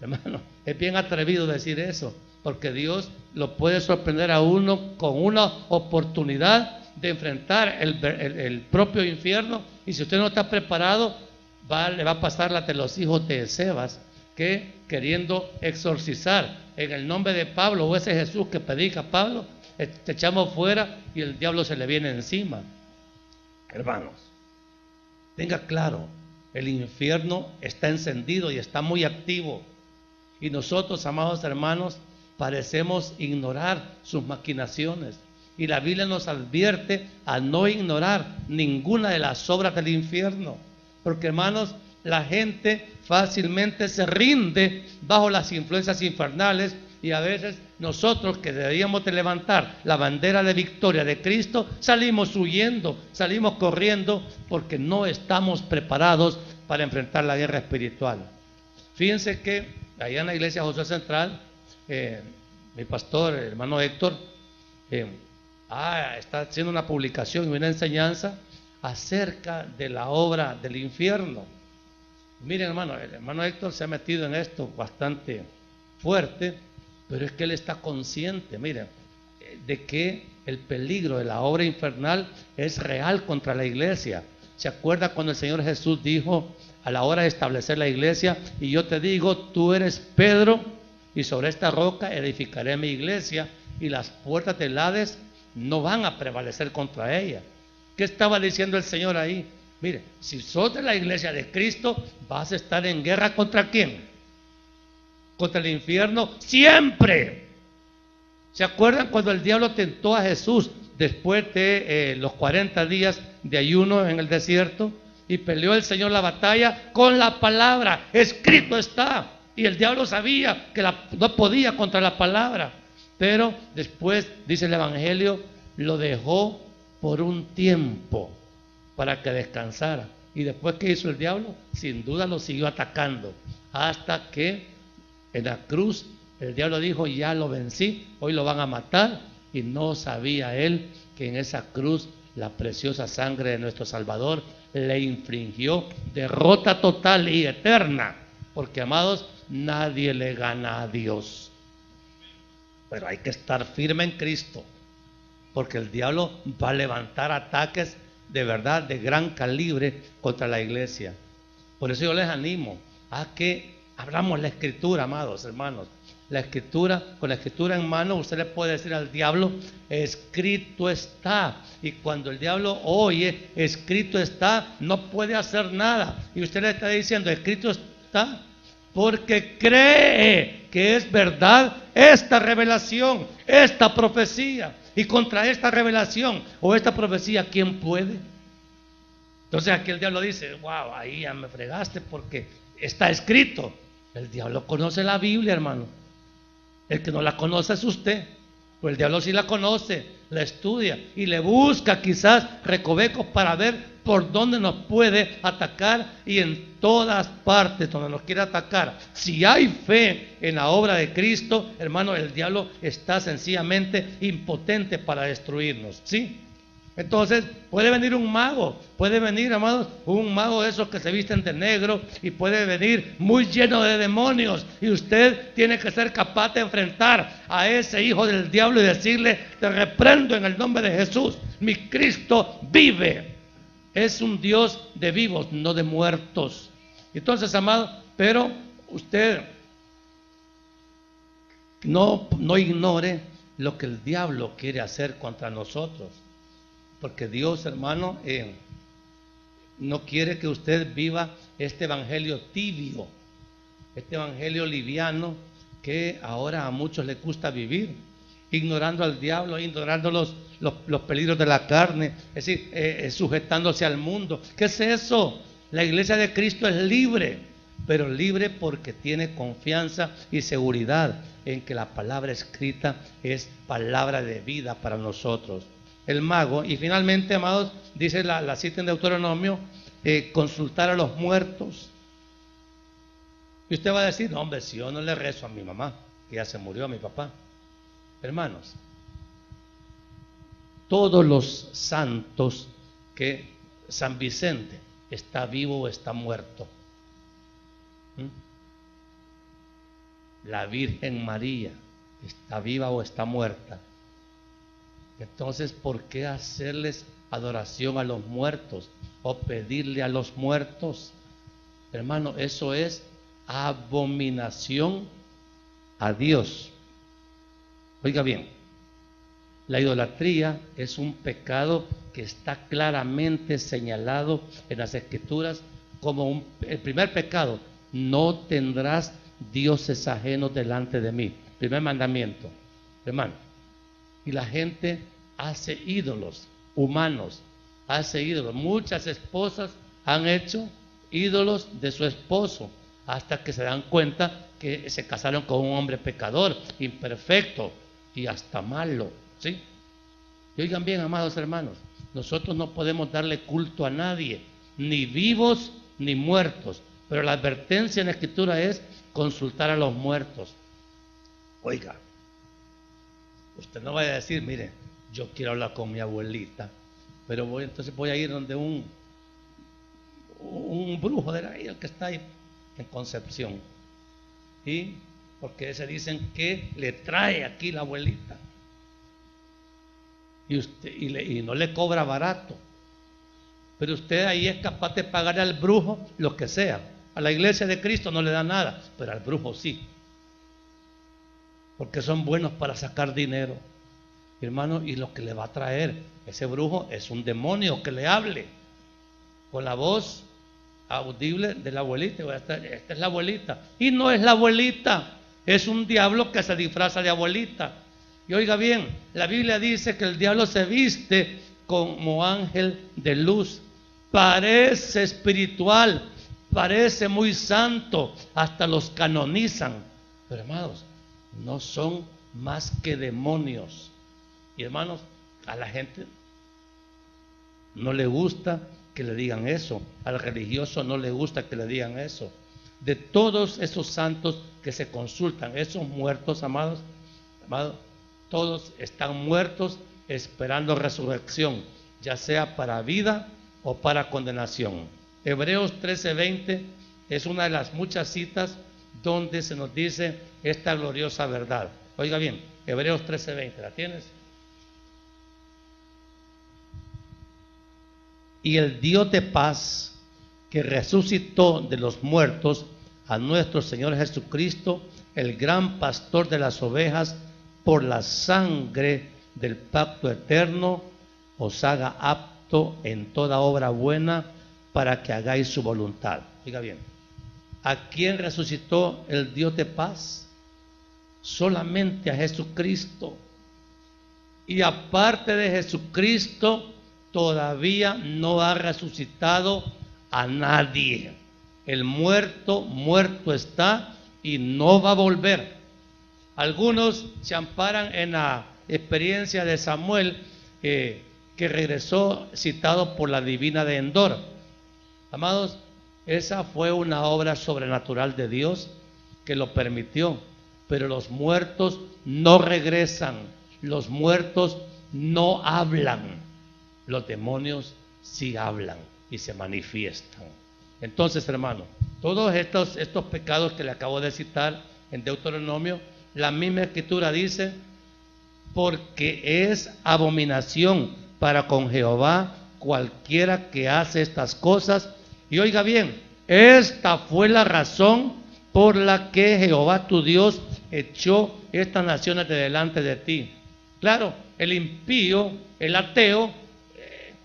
Hermano, es bien atrevido decir eso, porque Dios lo puede sorprender a uno con una oportunidad de enfrentar el propio infierno, y si usted no está preparado, le va a pasar la de los hijos de Sebas, que queriendo exorcizar en el nombre de Pablo, o ese Jesús que predica Pablo, te echamos fuera y el diablo se le viene encima. Hermanos, tenga claro, el infierno está encendido y está muy activo, y nosotros, amados hermanos, parecemos ignorar sus maquinaciones, y la Biblia nos advierte a no ignorar ninguna de las obras del infierno, porque, hermanos, la gente fácilmente se rinde bajo las influencias infernales, y a veces nosotros, que deberíamos de levantar la bandera de victoria de Cristo, salimos huyendo, salimos corriendo, porque no estamos preparados para enfrentar la guerra espiritual. Fíjense que allá en la iglesia José Central, mi pastor, el hermano Héctor, está haciendo una publicación y una enseñanza acerca de la obra del infierno. Miren, hermano, el hermano Héctor se ha metido en esto bastante fuerte, pero es que él está consciente, miren, de que el peligro de la obra infernal es real contra la iglesia. ¿Se acuerda cuando el Señor Jesús dijo a la hora de establecer la iglesia: y yo te digo, tú eres Pedro, y sobre esta roca edificaré mi iglesia, y las puertas del Hades no van a prevalecer contra ella? ¿Qué estaba diciendo el Señor ahí? Mire, si sos de la iglesia de Cristo, vas a estar en guerra ¿contra quién? Contra el infierno siempre. ¿Se acuerdan cuando el diablo tentó a Jesús después de los 40 días de ayuno en el desierto? Y peleó el Señor la batalla con la palabra: escrito está. Y el diablo sabía que no podía contra la palabra, pero después, dice el Evangelio, lo dejó por un tiempo para que descansara. Y después, ¿qué hizo el diablo? Sin duda lo siguió atacando, hasta que en la cruz el diablo dijo: ya lo vencí, hoy lo van a matar. Y no sabía él que en esa cruz la preciosa sangre de nuestro Salvador le infligió derrota total y eterna, porque, amados, nadie le gana a Dios. Pero hay que estar firme en Cristo, porque el diablo va a levantar ataques de verdad de gran calibre contra la iglesia. Por eso yo les animo a que abramos la escritura, amados hermanos. La escritura, con la escritura en mano, usted le puede decir al diablo: escrito está. Y cuando el diablo oye escrito está, no puede hacer nada. Y usted le está diciendo: escrito está, porque cree que es verdad esta revelación, esta profecía. Y contra esta revelación o esta profecía, ¿quién puede? Entonces aquí el diablo dice: wow, ahí ya me fregaste, porque está escrito. El diablo conoce la Biblia, hermano. El que no la conoce es usted. Pues el diablo sí la conoce, la estudia y le busca quizás recovecos para ver por dónde nos puede atacar, y en todas partes donde nos quiere atacar, si hay fe en la obra de Cristo, hermano, el diablo está sencillamente impotente para destruirnos, ¿sí? Entonces puede venir un mago, puede venir, amados, un mago de esos que se visten de negro, y puede venir muy lleno de demonios, y usted tiene que ser capaz de enfrentar a ese hijo del diablo y decirle: te reprendo en el nombre de Jesús, mi Cristo vive. Es un Dios de vivos, no de muertos. Entonces, amado, pero usted no ignore lo que el diablo quiere hacer contra nosotros. Porque Dios, hermano, no quiere que usted viva este evangelio tibio, este evangelio liviano que ahora a muchos les gusta vivir, ignorando al diablo, ignorando los peligros de la carne, es decir, sujetándose al mundo. ¿Qué es eso? La iglesia de Cristo es libre, pero libre porque tiene confianza y seguridad en que la palabra escrita es palabra de vida para nosotros. El mago, y finalmente, amados, dice la cita en Deuteronomio, consultar a los muertos. Y usted va a decir: no, hombre, si yo no le rezo a mi mamá, que ya se murió, a mi papá. Hermanos, todos los santos, que San Vicente está vivo o está muerto, la Virgen María, está viva o está muerta. Entonces, ¿por qué hacerles adoración a los muertos o pedirle a los muertos? Hermano, eso es abominación a Dios. Oiga bien, la idolatría es un pecado que está claramente señalado en las Escrituras como el primer pecado: no tendrás dioses ajenos delante de mí. Primer mandamiento, hermano. Y la gente hace ídolos humanos, hace ídolos. Muchas esposas han hecho ídolos de su esposo hasta que se dan cuenta que se casaron con un hombre pecador, imperfecto y hasta malo, ¿sí? Y oigan bien, amados hermanos, nosotros no podemos darle culto a nadie, ni vivos ni muertos, pero la advertencia en la Escritura es consultar a los muertos. Oiga, usted no vaya a decir, mire, yo quiero hablar con mi abuelita, pero entonces voy a ir donde un brujo de ahí, el que está ahí en Concepción, ¿sí? Porque se dicen que le trae aquí la abuelita y no le cobra barato, pero usted ahí es capaz de pagarle al brujo lo que sea. A la iglesia de Cristo no le da nada, pero al brujo sí, porque son buenos para sacar dinero, hermano. Y lo que le va a traer ese brujo es un demonio que le hable con la voz audible de la abuelita. Esta es la abuelita, y no es la abuelita, es un diablo que se disfraza de abuelita. Y oiga bien, la Biblia dice que el diablo se viste como ángel de luz, parece espiritual, parece muy santo, hasta los canonizan, pero hermanos, no son más que demonios. Y hermanos, a la gente no le gusta que le digan eso, al religioso no le gusta que le digan eso. De todos esos santos que se consultan, esos muertos, amados, todos están muertos esperando resurrección, ya sea para vida o para condenación. Hebreos 13:20 es una de las muchas citas donde se nos dice esta gloriosa verdad. Oiga bien, Hebreos 13:20, ¿la tienes? Y el Dios de paz, que resucitó de los muertos a nuestro Señor Jesucristo, el gran pastor de las ovejas, por la sangre del pacto eterno, os haga apto en toda obra buena para que hagáis su voluntad. Oiga bien, ¿a quién resucitó el Dios de paz? Solamente a Jesucristo. Y aparte de Jesucristo, todavía no ha resucitado a nadie. El muerto, muerto está y no va a volver. Algunos se amparan en la experiencia de Samuel, que regresó citado por la divina de Endor. Amados, esa fue una obra sobrenatural de Dios que lo permitió, pero los muertos no regresan, los muertos no hablan, los demonios sí hablan y se manifiestan. Entonces, hermano, todos estos pecados que le acabo de citar en Deuteronomio, la misma Escritura dice: porque es abominación para con Jehová cualquiera que hace estas cosas. Y oiga bien, esta fue la razón por la que Jehová tu Dios echó estas naciones de delante de ti. Claro, el impío, el ateo,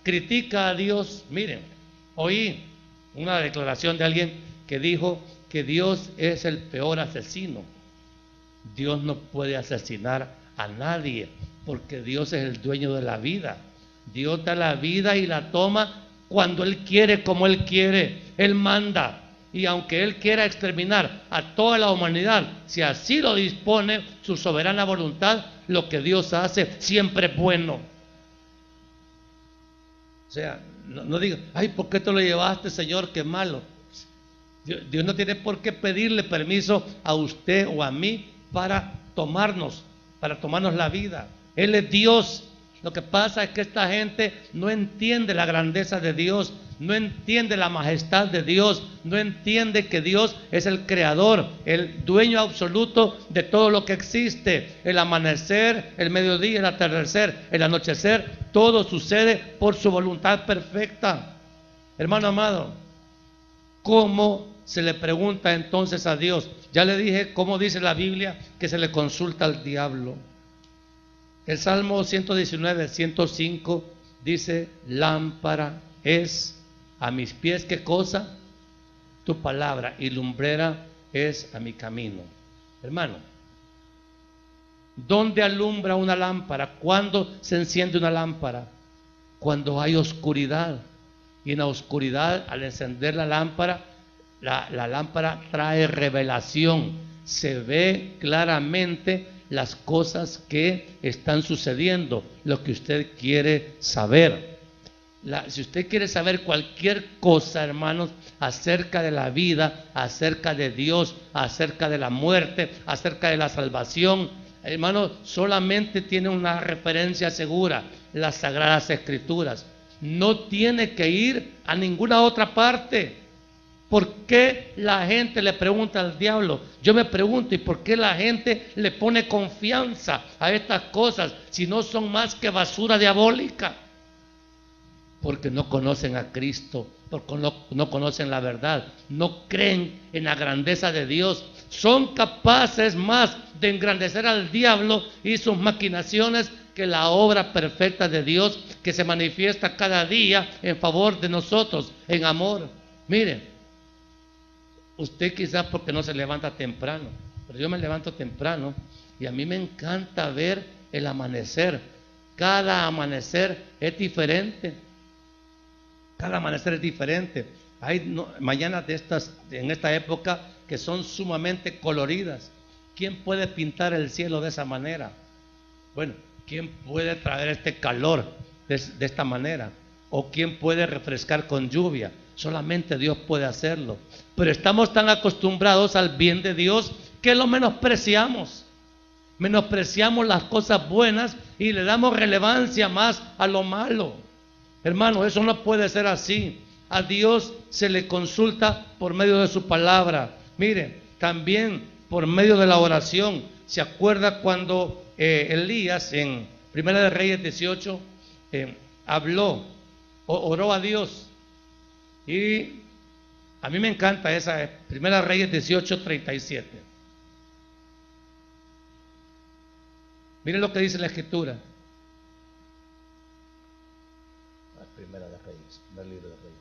critica a Dios. Miren, oí una declaración de alguien que dijo que Dios es el peor asesino. Dios no puede asesinar a nadie, porque Dios es el dueño de la vida. Dios da la vida y la toma cuando Él quiere, como Él quiere. Él manda. Y aunque Él quiera exterminar a toda la humanidad, si así lo dispone su soberana voluntad, lo que Dios hace siempre es bueno. O sea, no diga, ay, ¿por qué te lo llevaste, Señor? Qué malo. Dios no tiene por qué pedirle permiso a usted o a mí para tomarnos la vida. Él es Dios. Lo que pasa es que esta gente no entiende la grandeza de Dios no entiende la majestad de Dios, no entiende que Dios es el creador, el dueño absoluto de todo lo que existe. El amanecer, el mediodía, el atardecer, el anochecer, todo sucede por su voluntad perfecta. Hermano amado, ¿cómo se le pregunta entonces a Dios? Ya le dije cómo dice la Biblia que se le consulta al diablo. El Salmo 119, 105 dice: lámpara es a mis pies, ¿qué cosa? Tu palabra, y lumbrera es a mi camino. Hermano, ¿dónde alumbra una lámpara? ¿Cuándo se enciende una lámpara? Cuando hay oscuridad. Y en la oscuridad, al encender la lámpara, la lámpara trae revelación. Se ve claramente las cosas que están sucediendo, lo que usted quiere saber. Si usted quiere saber cualquier cosa, hermanos, acerca de la vida, acerca de Dios, acerca de la muerte, acerca de la salvación, hermanos, solamente tiene una referencia segura: las Sagradas Escrituras. No tiene que ir a ninguna otra parte. ¿Por qué la gente le pregunta al diablo? Yo me pregunto, ¿y por qué la gente le pone confianza a estas cosas si no son más que basura diabólica? Porque no conocen a Cristo, porque no conocen la verdad, no creen en la grandeza de Dios. Son capaces más de engrandecer al diablo y sus maquinaciones que la obra perfecta de Dios, que se manifiesta cada día en favor de nosotros, en amor. Mire, usted quizás porque no se levanta temprano, pero yo me levanto temprano y a mí me encanta ver el amanecer. Cada amanecer es diferente. Cada amanecer es diferente. Hay mañanas de estas, en esta época, que son sumamente coloridas. ¿Quién puede pintar el cielo de esa manera? Bueno, ¿quién puede traer este calor de esta manera? ¿O quién puede refrescar con lluvia? Solamente Dios puede hacerlo. Pero estamos tan acostumbrados al bien de Dios que lo menospreciamos. Menospreciamos las cosas buenas y le damos relevancia más a lo malo. Hermano, eso no puede ser así. A Dios se le consulta por medio de su palabra. Mire, también por medio de la oración. ¿Se acuerda cuando Elías en Primera de Reyes 18 oró a Dios? Y a mí me encanta esa Primera de Reyes 18, 37. Miren lo que dice la Escritura. Primera de Reyes, primer libro de Reyes.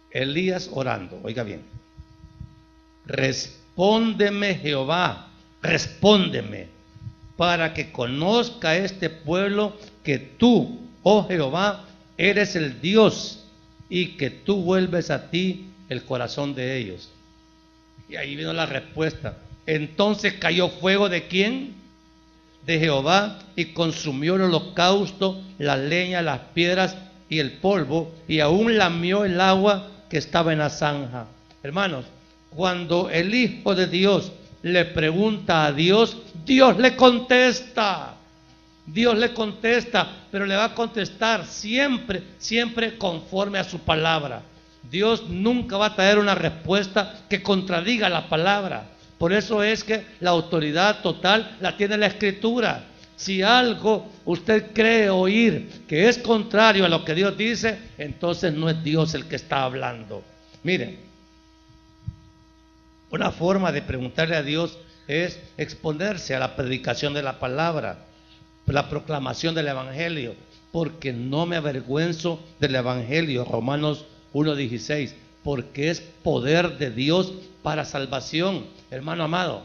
Elías orando, oiga bien: respóndeme, Jehová, respóndeme, para que conozca este pueblo que tú, oh Jehová, eres el Dios, y que tú vuelves a ti el corazón de ellos. Y ahí vino la respuesta. Entonces cayó fuego, ¿de quién? De Jehová, y consumió el holocausto, la leña, las piedras y el polvo, y aún lamió el agua que estaba en la zanja. Hermanos, cuando el Hijo de Dios le pregunta a Dios, Dios le contesta. Dios le contesta, pero le va a contestar siempre, siempre conforme a su palabra. Dios nunca va a traer una respuesta que contradiga la palabra. Por eso es que la autoridad total la tiene la Escritura. Si algo usted cree oír que es contrario a lo que Dios dice, entonces no es Dios el que está hablando. Miren, una forma de preguntarle a Dios es exponerse a la predicación de la palabra, la proclamación del Evangelio, porque no me avergüenzo del Evangelio, Romanos 1:16, porque es poder de Dios para salvación. Hermano amado,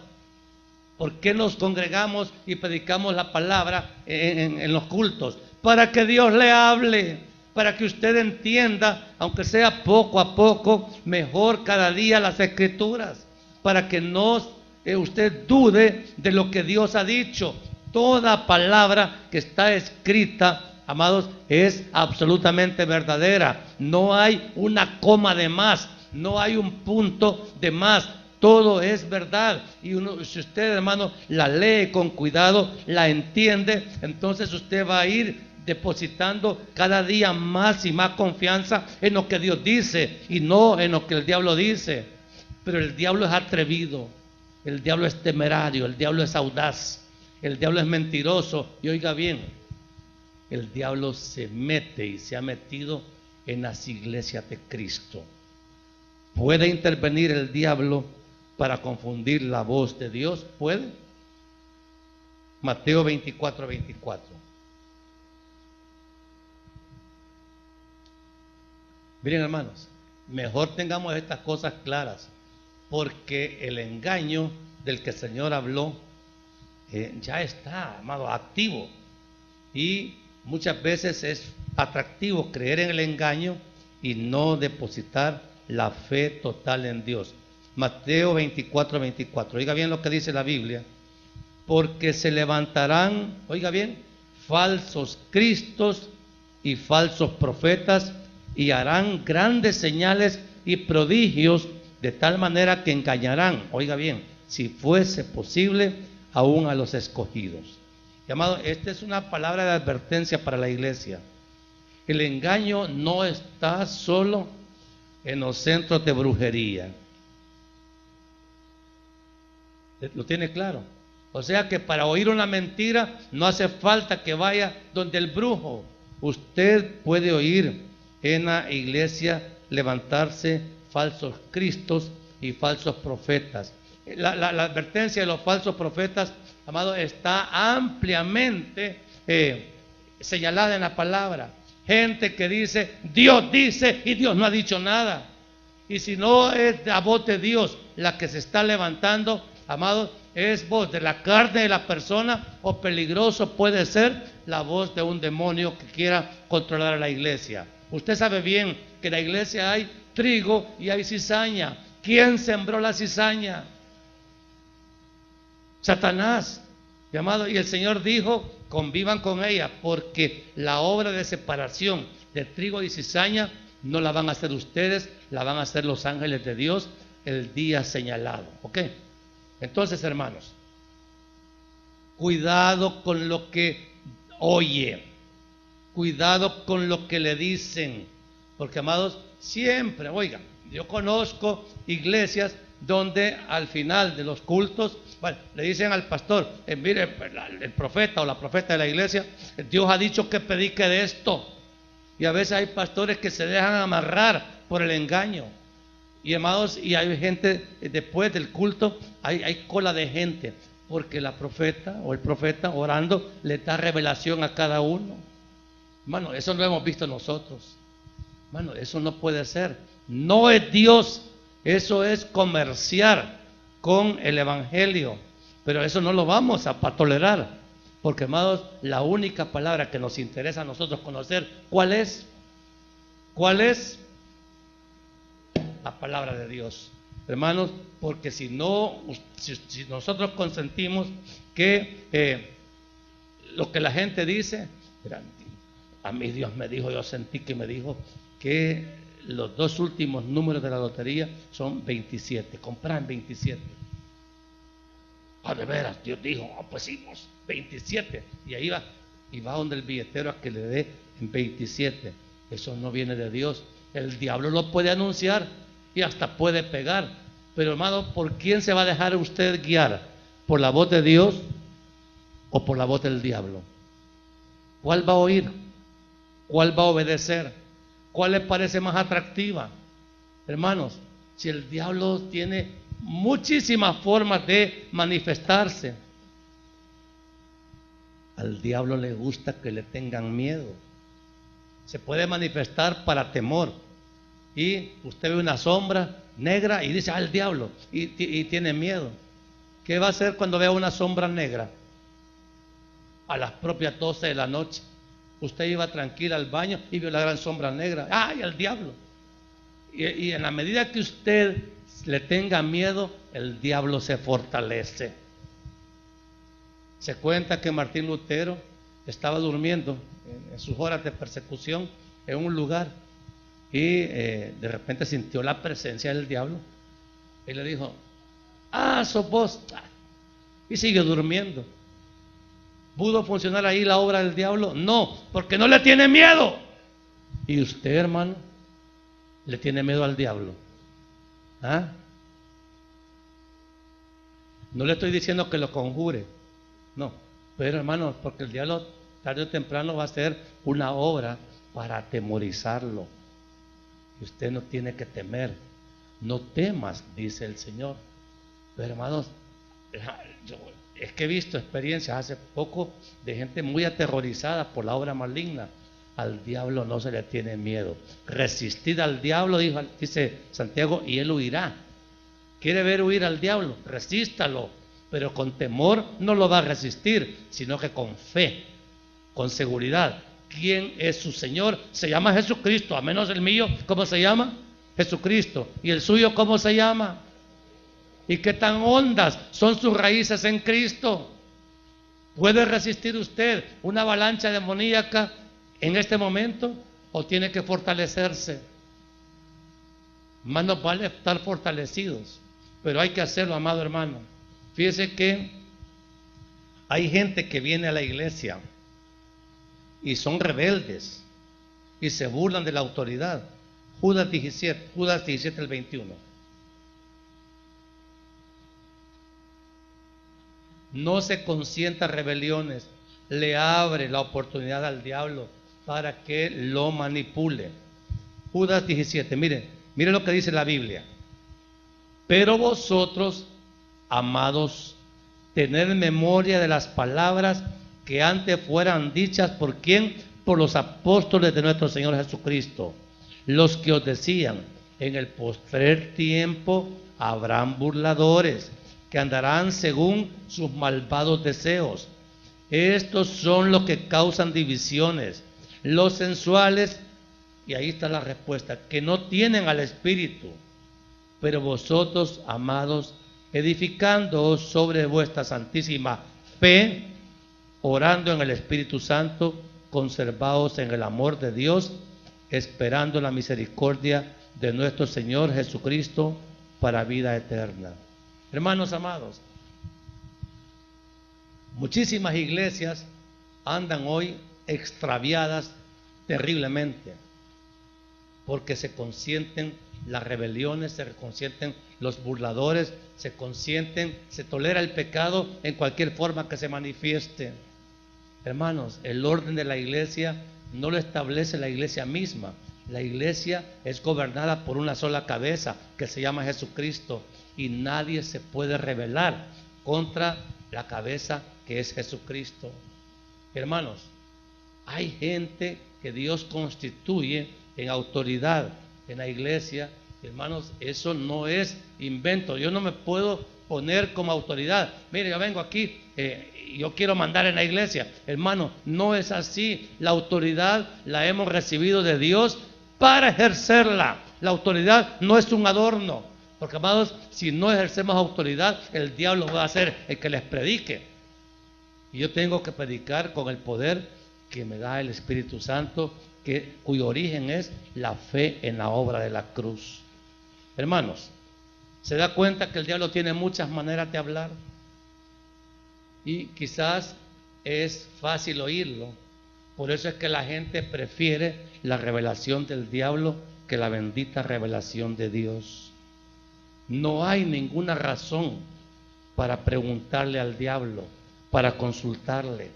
¿por qué nos congregamos y predicamos la palabra en los cultos? Para que Dios le hable, para que usted entienda, aunque sea poco a poco, mejor cada día las Escrituras, para que no usted dude de lo que Dios ha dicho. Toda palabra que está escrita, amados, es absolutamente verdadera. No hay una coma de más, no hay un punto de más. Todo es verdad. Y si usted, hermano, la lee con cuidado, la entiende, entonces usted va a ir depositando cada día más y más confianza en lo que Dios dice y no en lo que el diablo dice. Pero el diablo es atrevido, el diablo es temerario, el diablo es audaz, el diablo es mentiroso. Y oiga bien, el diablo se mete y se ha metido en las iglesias de Cristo. ¿Puede intervenir el diablo para confundir la voz de Dios? ¿Puede? Mateo 24, 24. Miren, hermanos, mejor tengamos estas cosas claras, porque el engaño del que el Señor habló ya está, amado, activo. Y muchas veces es atractivo creer en el engaño y no depositar la fe total en Dios. Mateo 24, 24. Oiga bien lo que dice la Biblia. Porque se levantarán, oiga bien, falsos cristos y falsos profetas y harán grandes señales y prodigios, de tal manera que engañarán, oiga bien, si fuese posible, aún a los escogidos. Y, amado, esta es una palabra de advertencia para la iglesia. El engaño no está solo en los centros de brujería. ¿Lo tiene claro? O sea que para oír una mentira no hace falta que vaya donde el brujo. Usted puede oír en la iglesia levantarse falsos cristos y falsos profetas. La advertencia de los falsos profetas, amado, está ampliamente señalada en la palabra. Gente que dice y Dios no ha dicho nada. Y si no es la voz de Dios la que se está levantando, amado, es voz de la carne de la persona, o peligroso puede ser la voz de un demonio que quiera controlar a la iglesia. Usted sabe bien que en la iglesia hay trigo y hay cizaña. ¿Quién sembró la cizaña? Satanás, amado, y el Señor dijo: convivan con ella, porque la obra de separación de trigo y cizaña no la van a hacer ustedes, la van a hacer los ángeles de Dios el día señalado. ¿Ok? Entonces, hermanos, cuidado con lo que oye, cuidado con lo que le dicen, porque, amados, siempre, oigan, yo conozco iglesias donde al final de los cultos, bueno, le dicen al pastor, mire, el profeta o la profeta de la iglesia, Dios ha dicho que predique de esto. Y a veces hay pastores que se dejan amarrar por el engaño. Y, amados, y hay gente, después del culto, hay cola de gente, porque la profeta o el profeta orando le da revelación a cada uno. Hermano, eso no lo hemos visto nosotros. Hermano, eso no puede ser. No es Dios. Eso es comerciar con el evangelio. Pero eso no lo vamos a tolerar. Porque, amados, la única palabra que nos interesa a nosotros conocer, ¿cuál es? ¿Cuál es? La palabra de Dios, hermanos, porque si nosotros consentimos que lo que la gente dice, a mí Dios me dijo, yo sentí que me dijo que los dos últimos números de la lotería son 27, compran 27. De veras, Dios dijo, pues hicimos 27, y ahí va, y va donde el billetero a que le dé en 27. Eso no viene de Dios. El diablo lo puede anunciar y hasta puede pegar, pero, hermano, ¿por quién se va a dejar usted guiar? ¿Por la voz de Dios o por la voz del diablo? ¿Cuál va a oír? ¿Cuál va a obedecer? ¿Cuál le parece más atractiva? Hermanos, si el diablo tiene muchísimas formas de manifestarse, al diablo le gusta que le tengan miedo. Se puede manifestar para temor. Y usted ve una sombra negra y dice, el diablo, y tiene miedo. ¿Qué va a hacer cuando vea una sombra negra? A las propias 12 de la noche, usted iba tranquila al baño y vio la gran sombra negra. ¡Ay, el diablo! Y en la medida que usted le tenga miedo, el diablo se fortalece. Se cuenta que Martín Lutero estaba durmiendo en sus horas de persecución en un lugar, y de repente sintió la presencia del diablo y le dijo, sos vos, y siguió durmiendo. ¿Pudo funcionar ahí la obra del diablo? No, porque no le tiene miedo. ¿Y usted, hermano, le tiene miedo al diablo? ¿Ah? No le estoy diciendo que lo conjure, no. Pero, hermano, porque el diablo tarde o temprano va a hacer una obra para atemorizarlo. Y usted no tiene que temer. No temas, dice el Señor. Pero, hermanos, es que he visto experiencias hace poco de gente muy aterrorizada por la obra maligna. Al diablo no se le tiene miedo. Resistid al diablo, dice Santiago, y él huirá. ¿Quiere ver huir al diablo? Resístalo, pero con temor no lo va a resistir, sino que con fe, con seguridad. ¿Quién es su Señor? Se llama Jesucristo, a menos el mío, ¿cómo se llama? Jesucristo. ¿Y el suyo cómo se llama? ¿Y qué tan hondas son sus raíces en Cristo? ¿Puede resistir usted una avalancha demoníaca en este momento o tiene que fortalecerse? Más nos vale estar fortalecidos, pero hay que hacerlo, amado hermano. Fíjese que hay gente que viene a la iglesia y son rebeldes y se burlan de la autoridad. Judas 17 el 21. No se consienta rebeliones, le abre la oportunidad al diablo para que lo manipule. Judas 17, mire lo que dice la Biblia. Pero vosotros, amados, tened memoria de las palabras que antes fueran dichas por quién, por los apóstoles de nuestro Señor Jesucristo, los que os decían, en el postrer tiempo habrán burladores que andarán según sus malvados deseos. Estos son los que causan divisiones, los sensuales, y ahí está la respuesta, que no tienen al Espíritu. Pero vosotros, amados, edificándoos sobre vuestra santísima fe, orando en el Espíritu Santo, conservaos en el amor de Dios, esperando la misericordia de nuestro Señor Jesucristo para vida eterna. Hermanos amados, muchísimas iglesias andan hoy extraviadas terriblemente porque se consienten las rebeliones, se consienten los burladores, se tolera el pecado en cualquier forma que se manifieste. Hermanos, el orden de la iglesia no lo establece la iglesia misma. La iglesia es gobernada por una sola cabeza que se llama Jesucristo y nadie se puede rebelar contra la cabeza que es Jesucristo. Hermanos, hay gente que Dios constituye en autoridad en la iglesia. Hermanos, eso no es invento. Yo no me puedo poner como autoridad. Mire, yo vengo aquí, yo quiero mandar en la iglesia. Hermano, no es así. La autoridad la hemos recibido de Dios para ejercerla. La autoridad no es un adorno. Porque, amados, si no ejercemos autoridad, el diablo va a ser el que les predique. Y yo tengo que predicar con el poder que me da el Espíritu Santo, cuyo origen es la fe en la obra de la cruz. Hermanos, ¿se da cuenta que el diablo tiene muchas maneras de hablar? Y quizás es fácil oírlo. Por eso es que la gente prefiere la revelación del diablo que la bendita revelación de Dios. No hay ninguna razón para preguntarle al diablo, para consultarle.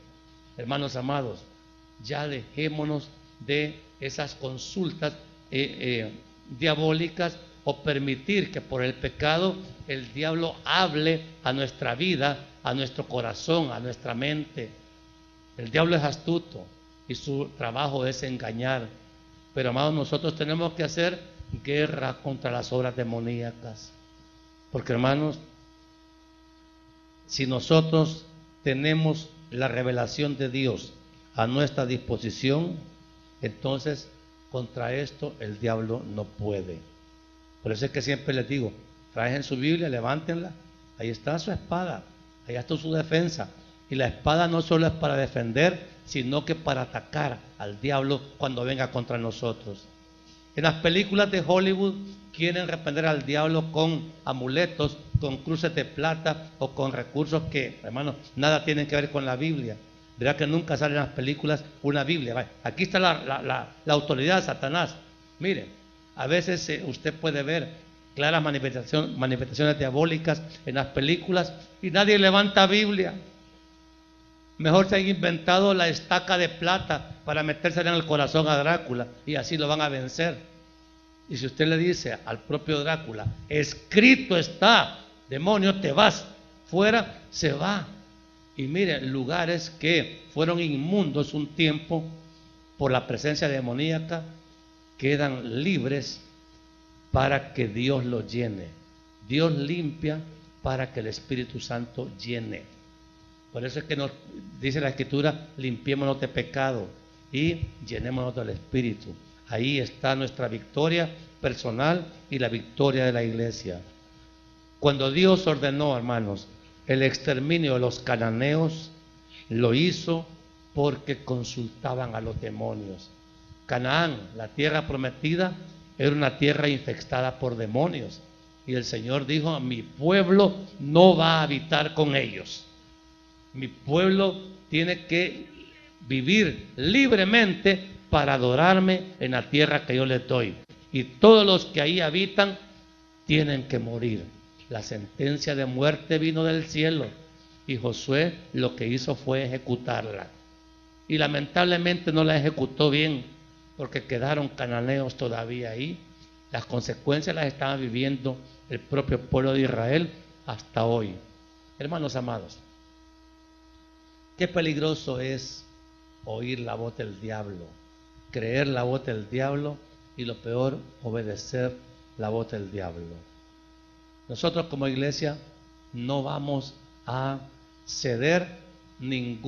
Hermanos amados, ya dejémonos de esas consultas diabólicas o permitir que por el pecado el diablo hable a nuestra vida, a nuestro corazón, a nuestra mente. El diablo es astuto y su trabajo es engañar. Pero, amados, nosotros tenemos que hacer guerra contra las obras demoníacas. Porque, hermanos, si nosotros tenemos la revelación de Dios a nuestra disposición, entonces contra esto el diablo no puede. Por eso es que siempre les digo, traen su Biblia, levántenla, ahí está su espada, ahí está su defensa. Y la espada no solo es para defender, sino que para atacar al diablo cuando venga contra nosotros. En las películas de Hollywood quieren reprender al diablo con amuletos, con cruces de plata o con recursos que, hermanos, nada tienen que ver con la Biblia. Verá que nunca sale en las películas una Biblia. Aquí está la autoridad, Satanás. Mire, a veces usted puede ver claras manifestaciones diabólicas en las películas y nadie levanta Biblia. Mejor se han inventado la estaca de plata para metérsela en el corazón a Drácula y así lo van a vencer. Y si usted le dice al propio Drácula, escrito está, demonio, te vas, fuera, se va. Y mire, lugares que fueron inmundos un tiempo por la presencia demoníaca, quedan libres para que Dios los llene. Dios limpia para que el Espíritu Santo llene. Por eso es que nos dice la Escritura, limpiémonos de pecado y llenémonos del Espíritu. Ahí está nuestra victoria personal y la victoria de la iglesia. Cuando Dios ordenó, hermanos, el exterminio de los cananeos, lo hizo porque consultaban a los demonios. Canaán, la tierra prometida, era una tierra infestada por demonios. Y el Señor dijo, mi pueblo no va a habitar con ellos. Mi pueblo tiene que vivir libremente para adorarme en la tierra que yo les doy. Y todos los que ahí habitan tienen que morir. La sentencia de muerte vino del cielo y Josué lo que hizo fue ejecutarla. Y lamentablemente no la ejecutó bien porque quedaron cananeos todavía ahí. Las consecuencias las estaba viviendo el propio pueblo de Israel hasta hoy. Hermanos amados, qué peligroso es oír la voz del diablo, creer la voz del diablo y lo peor, obedecer la voz del diablo. Nosotros como iglesia no vamos a ceder ni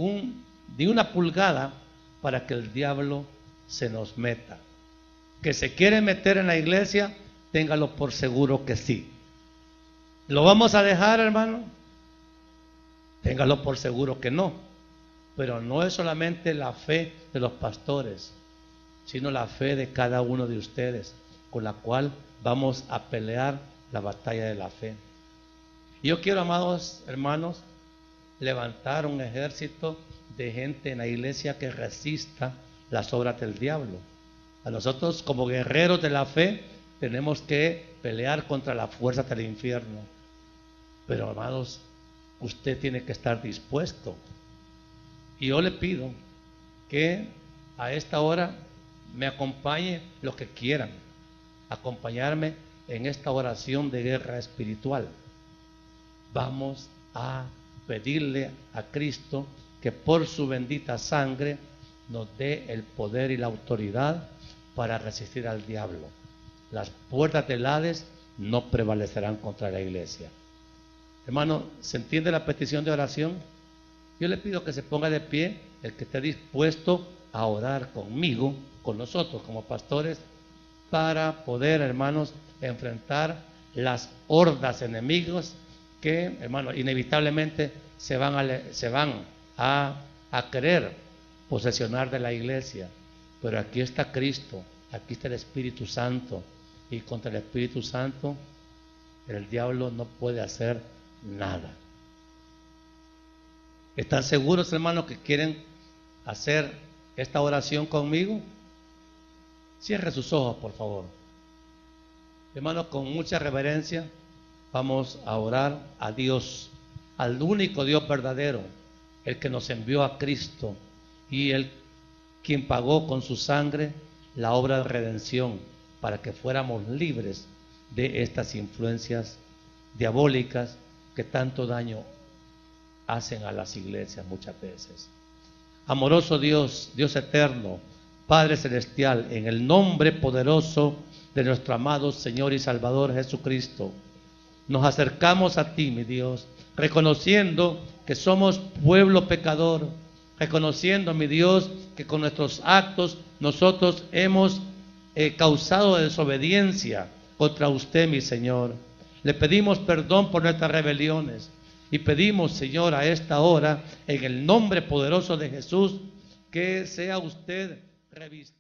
una pulgada para que el diablo se nos meta. Que se quiere meter en la iglesia, téngalo por seguro que sí. ¿Lo vamos a dejar, hermano? Téngalo por seguro que no. Pero no es solamente la fe de los pastores, sino la fe de cada uno de ustedes, con la cual vamos a pelear la batalla de la fe. Yo quiero, amados hermanos, levantar un ejército de gente en la iglesia que resista las obras del diablo. A nosotros como guerreros de la fe tenemos que pelear contra las fuerzas del infierno. Pero, amados, usted tiene que estar dispuesto. Y yo le pido que a esta hora me acompañe los que quieran acompañarme en esta oración de guerra espiritual. Vamos a pedirle a Cristo que por su bendita sangre nos dé el poder y la autoridad para resistir al diablo. Las puertas del Hades no prevalecerán contra la iglesia. Hermano, ¿se entiende la petición de oración? Yo le pido que se ponga de pie el que esté dispuesto a orar conmigo, con nosotros como pastores, para poder, hermanos, enfrentar las hordas enemigos que, hermanos, inevitablemente se van a querer posesionar de la iglesia. Pero aquí está Cristo, aquí está el Espíritu Santo, y contra el Espíritu Santo el diablo no puede hacer nada. ¿Están seguros, hermanos, que quieren hacer esta oración conmigo? Cierre sus ojos, por favor. Hermanos, con mucha reverencia vamos a orar a Dios, al único Dios verdadero, el que nos envió a Cristo y el quien pagó con su sangre la obra de redención para que fuéramos libres de estas influencias diabólicas que tanto daño hacen a las iglesias muchas veces. Amoroso Dios, Dios eterno, Padre celestial, en el nombre poderoso de nuestro amado Señor y Salvador Jesucristo, nos acercamos a ti, mi Dios, reconociendo que somos pueblo pecador, reconociendo, mi Dios, que con nuestros actos nosotros hemos causado desobediencia contra usted, mi Señor. Le pedimos perdón por nuestras rebeliones y pedimos, Señor, a esta hora, en el nombre poderoso de Jesús, que sea usted revestido.